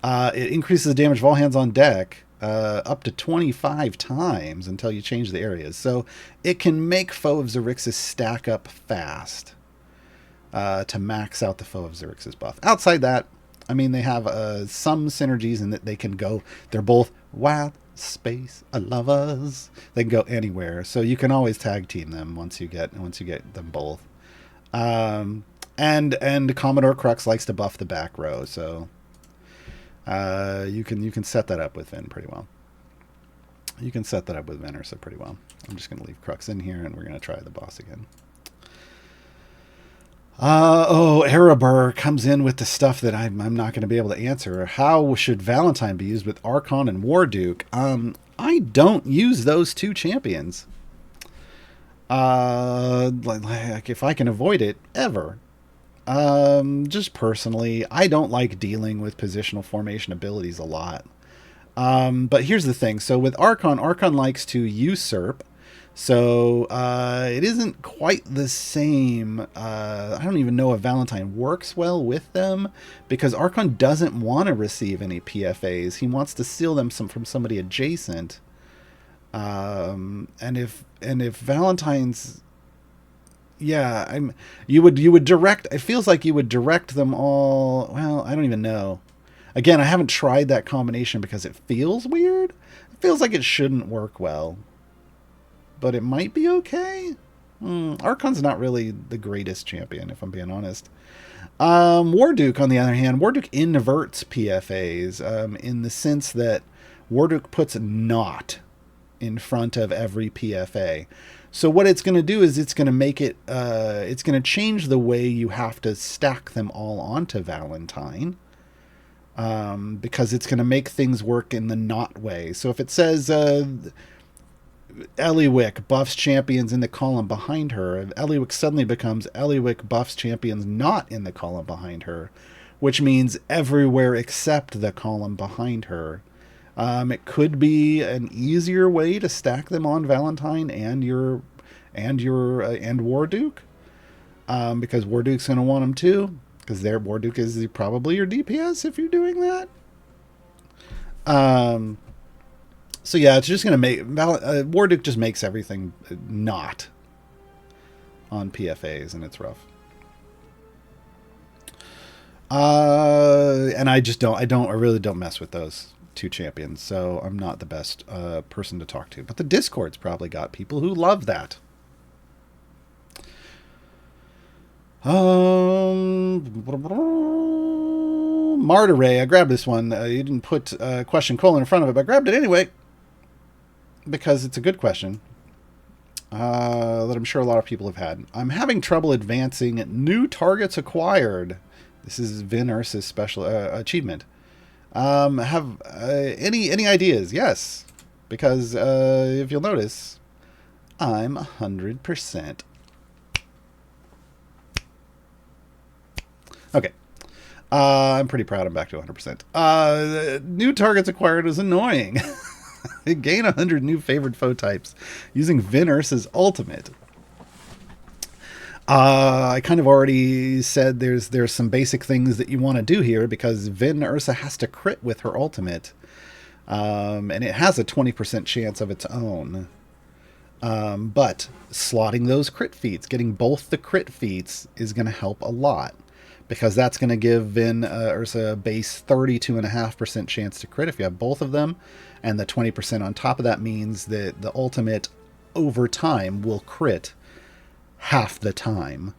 it increases the damage of all hands on deck up to 25 times until you change the areas. So it can make Foe of Xerxes stack up fast to max out the Foe of Xerxes buff. Outside that, I mean, they have some synergies in that they can go, they're both wild space lovers. They can go anywhere. So you can always tag team them once you get them both. And Commodore Crux likes to buff the back row, so you can set that up with Vin pretty well. You can set that up with Vin Ursa pretty well. I'm just going to leave Crux in here, and we're going to try the boss again. Erebur comes in with the stuff that I'm not going to be able to answer. How should Valentine be used with Archon and Warduke? I don't use those two champions. Like if I can avoid it, ever. Just personally, I don't like dealing with positional formation abilities a lot. But here's the thing. So with Archon likes to usurp. So it isn't quite the same. I don't even know if Valentine works well with them, because Archon doesn't want to receive any PFAs. He wants to steal them from somebody adjacent. And if Valentine's, yeah, you would direct. It feels like you would direct them all. Well, I don't even know. Again, I haven't tried that combination because it feels weird. It feels like it shouldn't work well, but it might be okay. Archon's not really the greatest champion, if I'm being honest. Warduke, on the other hand, Warduke inverts PFAs in the sense that Warduke puts not in front of every PFA. So what it's going to do is it's going to make it, it's going to change the way you have to stack them all onto Valentine. Because it's going to make things work in the not way. So if it says Ellywick buffs champions in the column behind her, Ellywick suddenly becomes Ellywick buffs champions not in the column behind her, which means everywhere except the column behind her. It could be an easier way to stack them on Valentine and Warduke, because Warduke's going to want them too. Because Warduke is probably your DPS if you're doing that. So yeah, it's just going to make... Warduke just makes everything not on PFAs, and it's rough. And I really don't mess with those two champions, so I'm not the best person to talk to. But the Discord's probably got people who love that. Martyray, I grabbed this one. You didn't put question colon in front of it, but I grabbed it anyway because it's a good question that I'm sure a lot of people have had. I'm having trouble advancing new targets acquired. This is Vin Ursa's special achievement. Have any ideas? Yes, because if you'll notice, I'm 100%. Okay. I'm pretty proud I'm back to 100%. New targets acquired is annoying. Gain 100 new favored foe types using Vin Ursa's ultimate. I kind of already said there's some basic things that you want to do here, because Vin Ursa has to crit with her ultimate. And it has a 20% chance of its own. But slotting those crit feats, getting both the crit feats, is going to help a lot. Because that's going to give Vin Ursa a base 32.5% chance to crit if you have both of them. And the 20% on top of that means that the ultimate over time will crit half the time.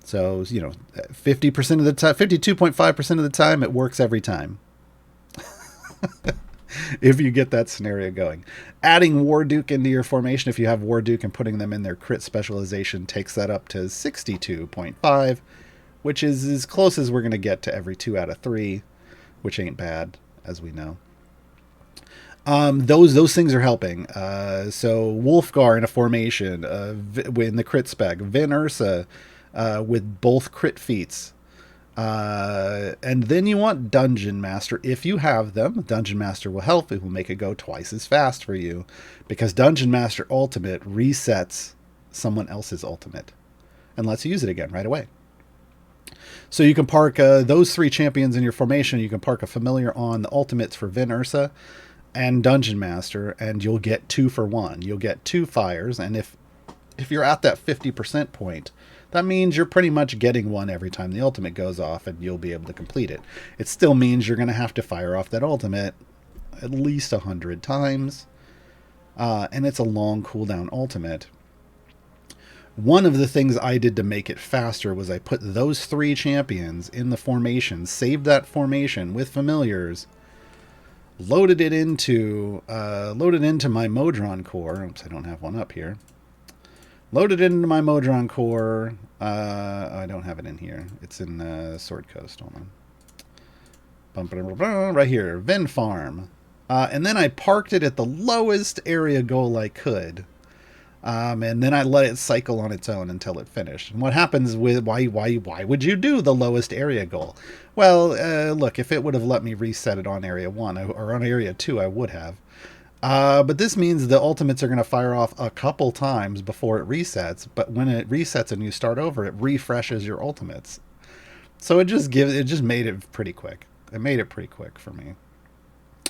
So, 50% of the time, 52.5% of the time, it works every time. If you get that scenario going. Adding War Duke into your formation, if you have War Duke, and putting them in their crit specialization takes that up to 62.5, which is as close as we're going to get to every 2 out of 3, which ain't bad, as we know. Those things are helping. So Wolfgar in a formation, in the crit spec, Vin Ursa with both crit feats. And then you want Dungeon Master. If you have them, Dungeon Master will help. It will make it go twice as fast for you, because Dungeon Master ultimate resets someone else's ultimate and lets you use it again right away. So you can park those 3 champions in your formation. You can park a familiar on the ultimates for Vin Ursa and Dungeon Master, and you'll get 2 for 1. You'll get 2 fires, and if you're at that 50% point, that means you're pretty much getting 1 every time the ultimate goes off, and you'll be able to complete it. It still means you're going to have to fire off that ultimate at least 100 times, and it's a long cooldown ultimate. One of the things I did to make it faster was I put those 3 champions in the formation, saved that formation with familiars, loaded it into my Modron core. Oops, I don't have one up here. Loaded it into my Modron core. I don't have it in here. It's in Sword Coast. Hold on. Right here, Vin Farm. And then I parked it at the lowest area goal I could. And then I let it cycle on its own until it finished. And what happens with why would you do the lowest area goal? Well, look, if it would have let me reset it on area 1 or on area 2, I would have. But this means the ultimates are going to fire off a couple times before it resets. But when it resets and you start over, it refreshes your ultimates. So it just made it pretty quick. It made it pretty quick for me.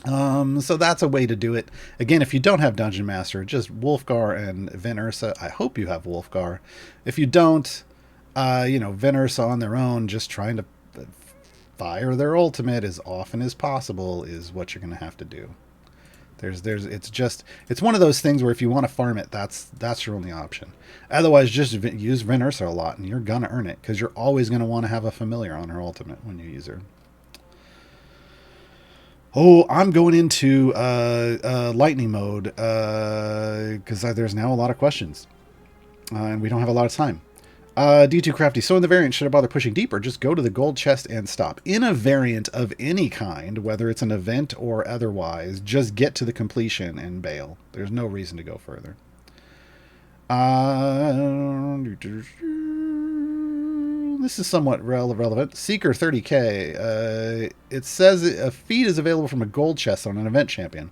So that's a way to do it. Again, if you don't have Dungeon Master, just Wolfgar and Vin Ursa. I hope you have Wolfgar. If you don't, Vin Ursa on their own, just trying to fire their ultimate as often as possible is what you're going to have to do. It's one of those things where if you want to farm it, that's your only option. Otherwise, just use Vin Ursa a lot, and you're gonna earn it, because you're always going to want to have a familiar on her ultimate when you use her. Oh, I'm going into lightning mode because there's now a lot of questions, and we don't have a lot of time. D2 Crafty. So in the variant, should I bother pushing deeper? Just go to the gold chest and stop. In a variant of any kind, whether it's an event or otherwise, just get to the completion and bail. There's no reason to go further. This is somewhat relevant. Seeker 30k. It says a feat is available from a gold chest on an event champion.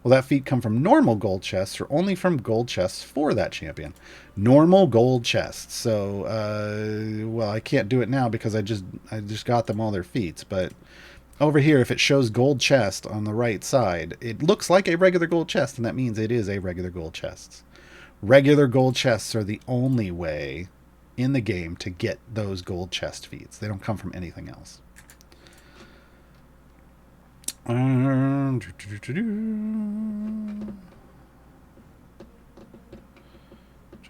Will that feat come from normal gold chests or only from gold chests for that champion? Normal gold chests. So, well, I can't do it now because I just got them all their feats. But over here, if it shows gold chest on the right side, it looks like a regular gold chest, and that means it is a regular gold chest. Regular gold chests are the only way in the game to get those gold chest feats. They don't come from anything else. Trying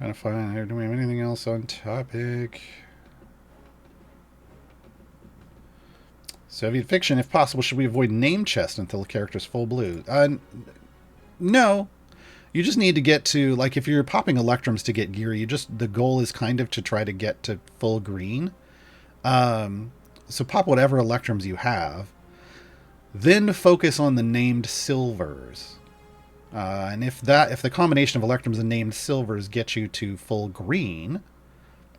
to find here. Do we have anything else on topic? Soviet fiction, if possible, should we avoid name chest until the character's full blue? No. You just need to get to, like, if you're popping electrums to get gear, the goal is kind of to try to get to full green. So pop whatever electrums you have. Then focus on the named silvers. And if the combination of electrums and named silvers gets you to full green,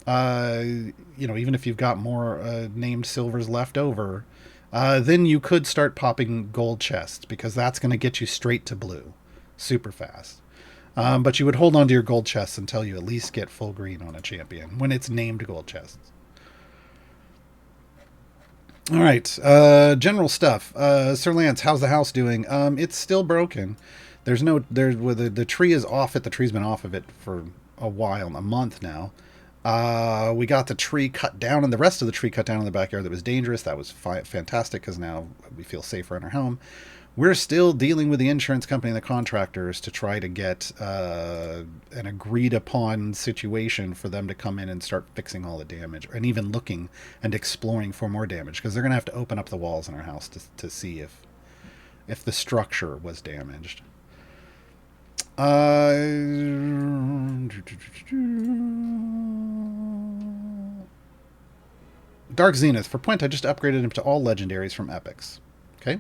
even if you've got more named silvers left over, then you could start popping gold chests, because that's going to get you straight to blue super fast. But you would hold on to your gold chests until you at least get full green on a champion when it's named gold chests. All right, general stuff. Sir Lance, how's the house doing? It's still broken. The tree is off it. The tree's been off of it for a while, a month now. We got the tree cut down, and the rest of the tree cut down in the backyard that was dangerous. That was fantastic, because now we feel safer in our home. we're still dealing with the insurance company and the contractors to try to get an agreed upon situation for them to come in and start fixing all the damage, and even looking and exploring for more damage, because they're going to have to open up the walls in our house to see if the structure was damaged. Dark Zenith. For point, I just upgraded him to all legendaries from epics. Okay.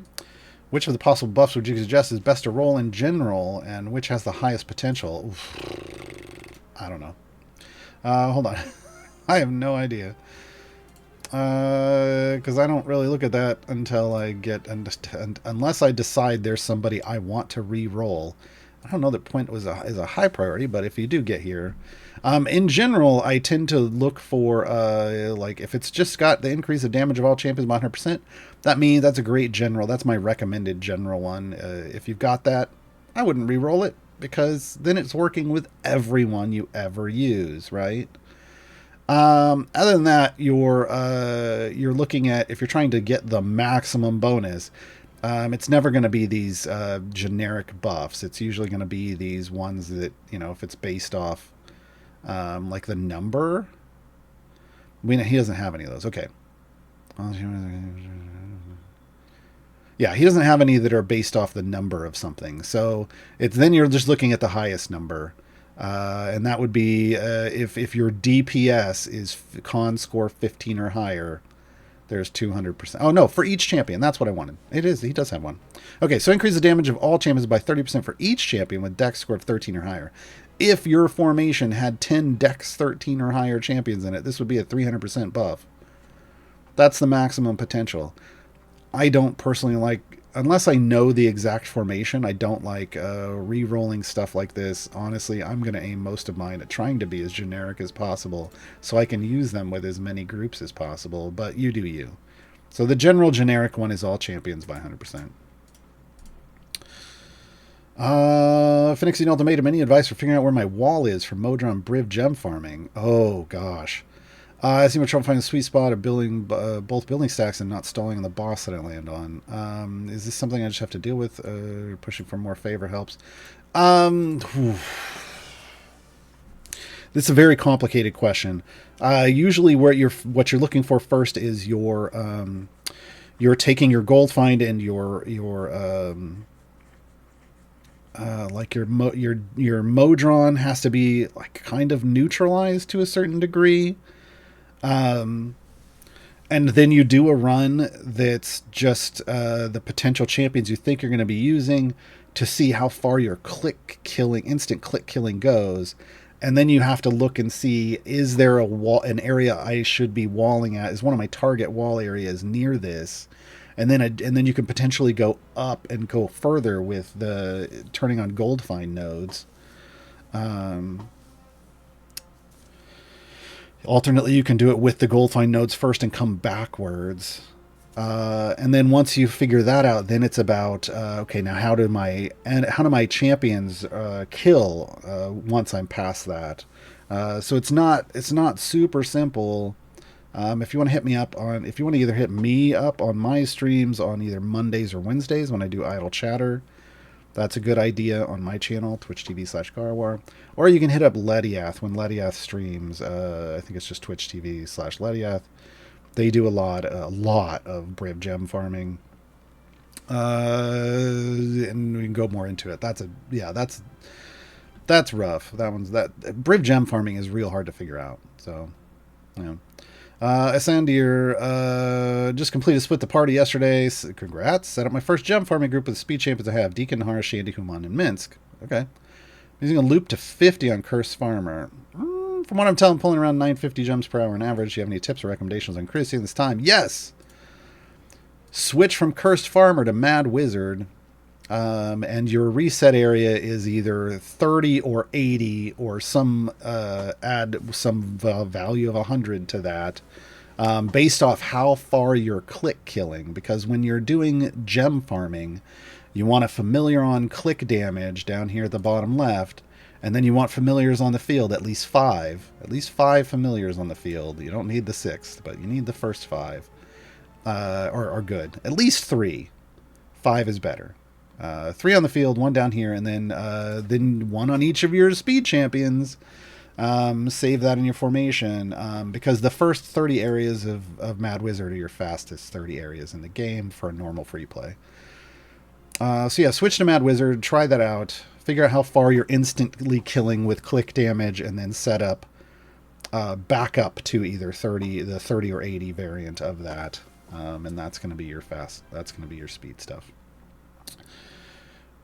Which of the possible buffs would you suggest is best to roll in general, and which has the highest potential? Oof. I don't know. Hold on. I have no idea. Because I don't really look at that until I get... unless I decide there's somebody I want to re-roll. I don't know that point is a high priority, but if you do get here... in general, I tend to look for, like, if it's just got the increase of damage of all champions by 100%, that means that's a great general. That's my recommended general one. If you've got that, I wouldn't re-roll it, because then it's working with everyone you ever use, right? Other than that, you're looking at, if you're trying to get the maximum bonus, it's never going to be these generic buffs. It's usually going to be these ones that, if it's based off... like the number. He doesn't have any of those. Okay. Yeah, he doesn't have any that are based off the number of something. So then you're just looking at the highest number, and that would be if your DPS is con score 15 or higher. There's 200%. Oh no, for each champion. That's what I wanted. It is. He does have one. Okay, so increase the damage of all champions by 30% for each champion with Dex score of 13 or higher. If your formation had 10 Dex 13 or higher champions in it, this would be a 300% buff. That's the maximum potential. I don't personally like, unless I know the exact formation, I don't like re-rolling stuff like this. Honestly, I'm going to aim most of mine at trying to be as generic as possible so I can use them with as many groups as possible, but you do you. So the general generic one is all champions by 100%. Phoenixine Ultimatum, any advice for figuring out where my wall is for Modron Briv gem farming? Oh, gosh. I seem to trouble finding a sweet spot of building both building stacks and not stalling on the boss that I land on. Is this something I just have to deal with? Pushing for more favor helps. This is a very complicated question. Usually what you're looking for first is you're taking your gold find and your Modron has to be like kind of neutralized to a certain degree. And then you do a run that's just the potential champions you think you're going to be using to see how far your instant click killing goes. And then you have to look and see, is there an area I should be walling at? Is one of my target wall areas near this? And then you can potentially go up and go further with the turning on gold find nodes. Alternately, you can do it with the gold find nodes first and come backwards. And then once you figure that out, then it's about okay, now how do my champions kill once I'm past that? So it's not super simple. If you want to hit me up if you want to either hit me up on my streams on either Mondays or Wednesdays when I do Idle Chatter, that's a good idea on my channel, twitch.tv/Gaarawarr. Or you can hit up Lediath when Lediath streams. I think it's just twitch.tv/Lediath. They do a lot of Briv gem farming. And we can go more into it. That's rough. Briv gem farming is real hard to figure out. So, yeah. Asandir just completed Split the Party yesterday. Congrats. Set up my first gem farming group with the speed champions I have. Deacon, Har, Shandy, Human, and Minsk. Okay. Using a loop to 50 on Cursed Farmer. From what I'm telling, pulling around 950 gems per hour on average. Do you have any tips or recommendations on cruising this time? Yes! Switch from Cursed Farmer to Mad Wizard. And your reset area is either 30 or 80 or add some value of 100 to that based off how far you're click killing. Because when you're doing gem farming, you want a familiar on click damage down here at the bottom left, and then you want familiars on the field, at least 5 familiars on the field. You don't need the 6th, but you need the first 5 are good. At least 3. 5 is better. 3 on the field, 1 down here, and then 1 on each of your speed champions. Save that in your formation, because the first 30 areas of Mad Wizard are your fastest 30 areas in the game for a normal free play. So yeah, switch to Mad Wizard, try that out, figure out how far you're instantly killing with click damage, and then set up back up to either the 30 or 80 variant of that, and that's going to be your speed stuff.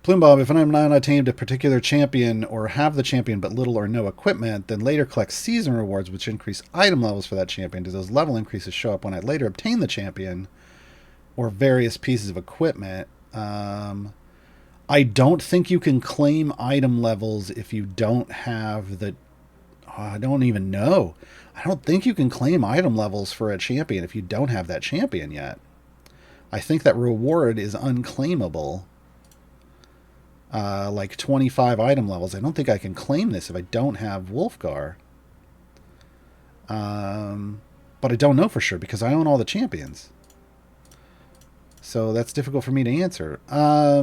Plume if I'm not attained a particular champion or have the champion but little or no equipment, then later collect season rewards which increase item levels for that champion. Do those level increases show up when I later obtain the champion or various pieces of equipment? I don't think you can claim item levels if you don't have the... I don't even know. I don't think you can claim item levels for a champion if you don't have that champion yet. I think that reward is unclaimable. Like 25 item levels. I don't think I can claim this if I don't have Wolfgar. But I don't know for sure because I own all the champions. So that's difficult for me to answer. I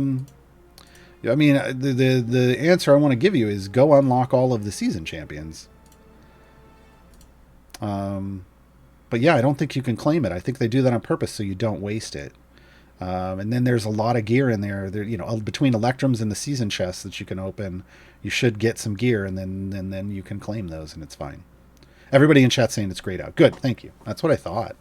mean, the answer I want to give you is go unlock all of the season champions. But yeah, I don't think you can claim it. I think they do that on purpose so you don't waste it. And then there's a lot of gear in there. Between Electrums and the season chests that you can open, you should get some gear, and then you can claim those, and it's fine. Everybody in chat saying it's grayed out. Good, thank you. That's what I thought.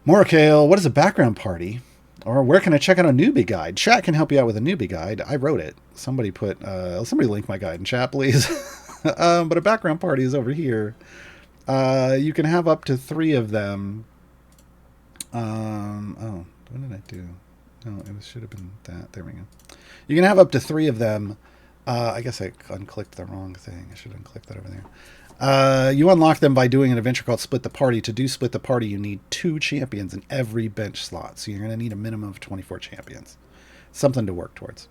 Morikale, what is a background party? Or where can I check out a newbie guide? Chat can help you out with a newbie guide. I wrote it. Somebody link my guide in chat, please. But a background party is over here. You can have up to 3 of them. What did I do? No, it should have been that. There we go. You can have up to 3 of them. I guess I unclicked the wrong thing. I should unclick that over there. You unlock them by doing an adventure called Split the Party. To do Split the Party, you need 2 champions in every bench slot. So you're going to need a minimum of 24 champions. Something to work towards.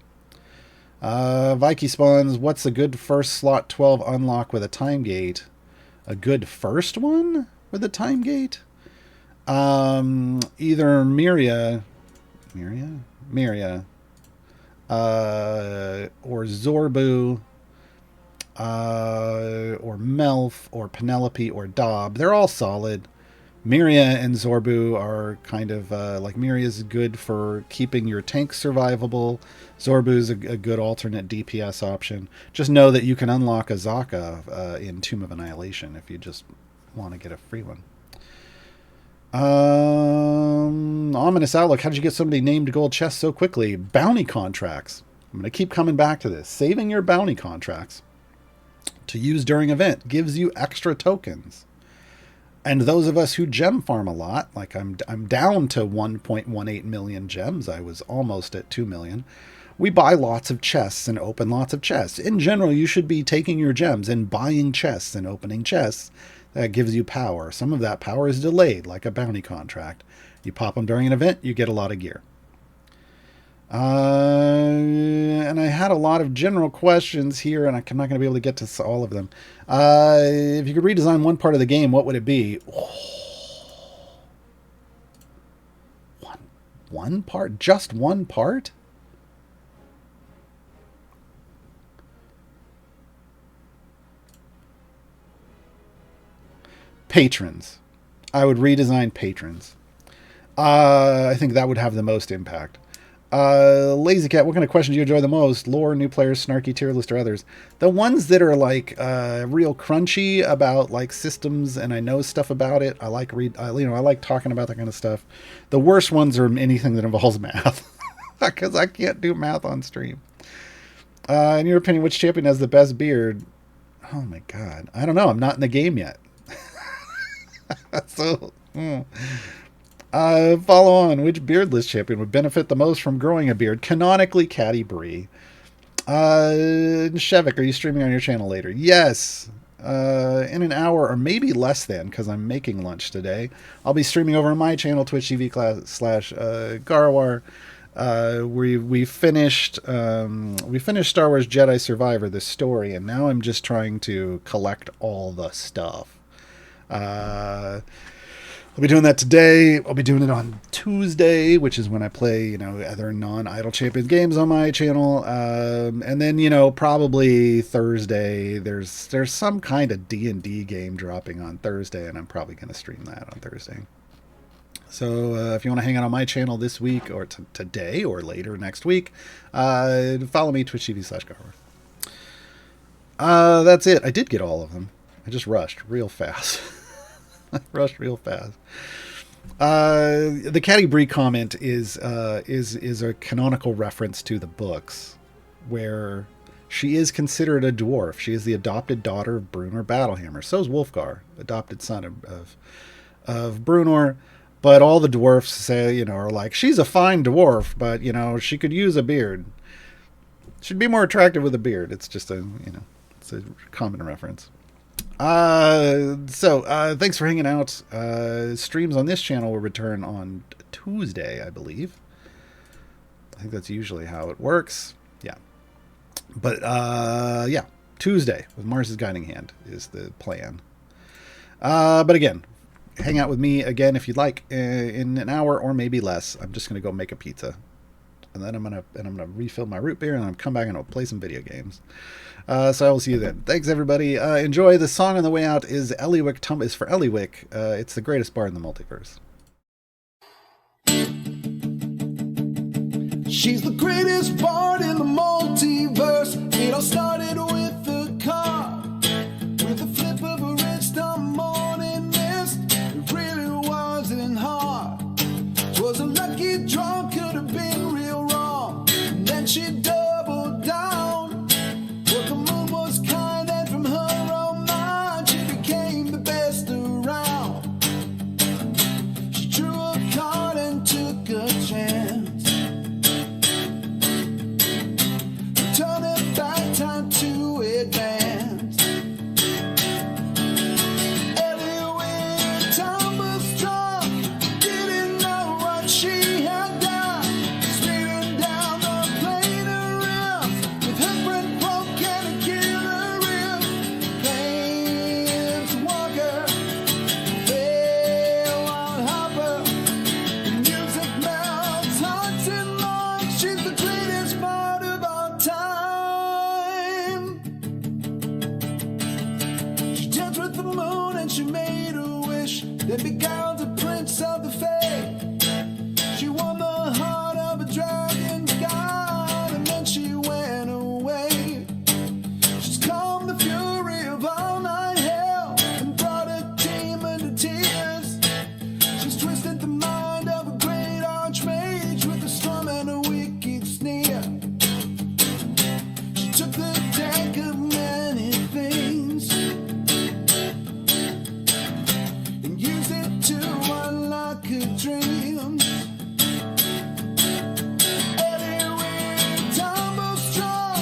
Viking spawns. What's a good first slot 12 unlock with a time gate? A good first one with a time gate? Either Miria, or Zorbu, or Melf, or Penelope, or Dob. They're all solid. Miria and Zorbu are kind of, Miria is good for keeping your tank survivable. Zorbu is a good alternate DPS option. Just know that you can unlock Azaka in Tomb of Annihilation if you just want to get a free one. Ominous Outlook. How did you get so many named gold chests so quickly? Bounty contracts. I'm going to keep coming back to this. Saving your bounty contracts to use during event gives you extra tokens. And those of us who gem farm a lot, like I'm down to 1.18 million gems. I was almost at 2 million. We buy lots of chests and open lots of chests. In general, you should be taking your gems and buying chests and opening chests. That gives you power. Some of that power is delayed, like a bounty contract. You pop them during an event, you get a lot of gear. And I had a lot of general questions here, and I'm not going to be able to get to all of them. If you could redesign one part of the game, what would it be? One part? Just one part? Patrons. I would redesign patrons. I think that would have the most impact. Lazy Cat, what kind of questions do you enjoy the most? Lore, new players, snarky, tier list, or others? The ones that are real crunchy about systems, and I know stuff about it. I like I like talking about that kind of stuff. The worst ones are anything that involves math, because I can't do math on stream. In your opinion, which champion has the best beard? Oh my god, I don't know. I'm not in the game yet. So, follow on. Which beardless champion would benefit the most from growing a beard? Canonically, Caddy Bree. Shevik, are you streaming on your channel later? Yes. In an hour or maybe less than, because I'm making lunch today. I'll be streaming over on my channel, Twitch TV /Gaarawarr. We finished Star Wars Jedi Survivor, the story, and now I'm just trying to collect all the stuff. I'll be doing that today. I'll be doing it on Tuesday, which is when I play, other non-Idle Champions games on my channel. And then, probably Thursday, there's some kind of D&D game dropping on Thursday, and I'm probably going to stream that on Thursday. So if you want to hang out on my channel this week or today or later next week, follow me, twitch.tv/Gaarawarr. That's it. I did get all of them. I just rushed real fast. The Caddy Bree comment is a canonical reference to the books, where she is considered a dwarf. She is the adopted daughter of Bruenor Battlehammer. So is Wulfgar, adopted son of Bruenor. But all the dwarfs say, are like, she's a fine dwarf, but she could use a beard. She'd be more attractive with a beard. It's just it's a common reference. So thanks for hanging out. Streams on this channel will return on Tuesday, I believe. I think that's usually how it works. Yeah. But, Tuesday with Mars's Guiding Hand is the plan. But again, hang out with me again if you'd like in an hour or maybe less. I'm just going to go make a pizza. And then I'm gonna refill my root beer, and I'm come back and I'll play some video games. So I will see you then. Thanks, everybody. Enjoy. The song on the way out is Ellywick is for Ellywick. It's the greatest bard in the multiverse. She's the greatest bard in the multiverse. It all started with a car, with a flip of a redstone morning mist. It really wasn't hard. 'Twas a lucky draw, could have been real wrong. And then she doubled down. What the moon was kind, and from her own mind, she became the best around. She drew a card and took a chance. Turn it back, time to advance. Elliwick tumbled strong, didn't know what she had done. Speeding down the plane of rift, with her friend broke and a killer rift. Planes walker, fail on hopper. The music melts hearts and minds. She's the greatest part of our time. She danced with the moon and she made a wish, then beguiled the prince of the fae. She won the heart of a dragon god, and then she went away. She's calmed the fury of all night hell, and brought a demon to tears. She's twisted the mind of a great archmage, with a storm and a wicked sneer. She took the deck of many things and used it to unlock her dreams. Elliwick tumbled strong,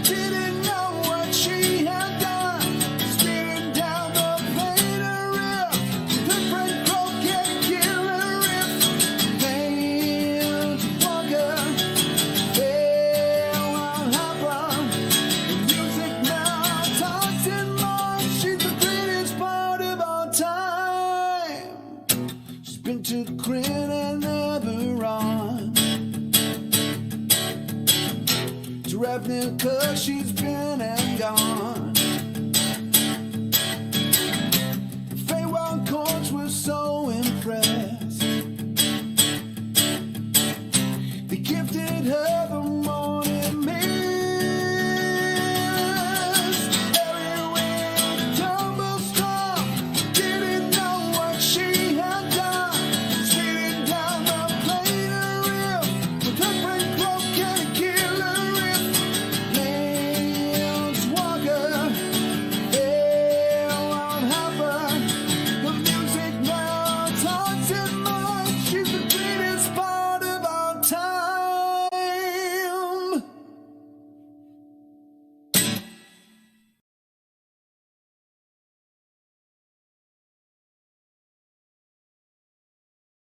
didn't know what she had done. Speeding down the plane of rift, with her friend broke and killer rift. Planes walker, fail on hopper. The music melts hearts and minds. She's the greatest part of our time. She's been to Kryn and Eberron, to Ravnica she's been and gone.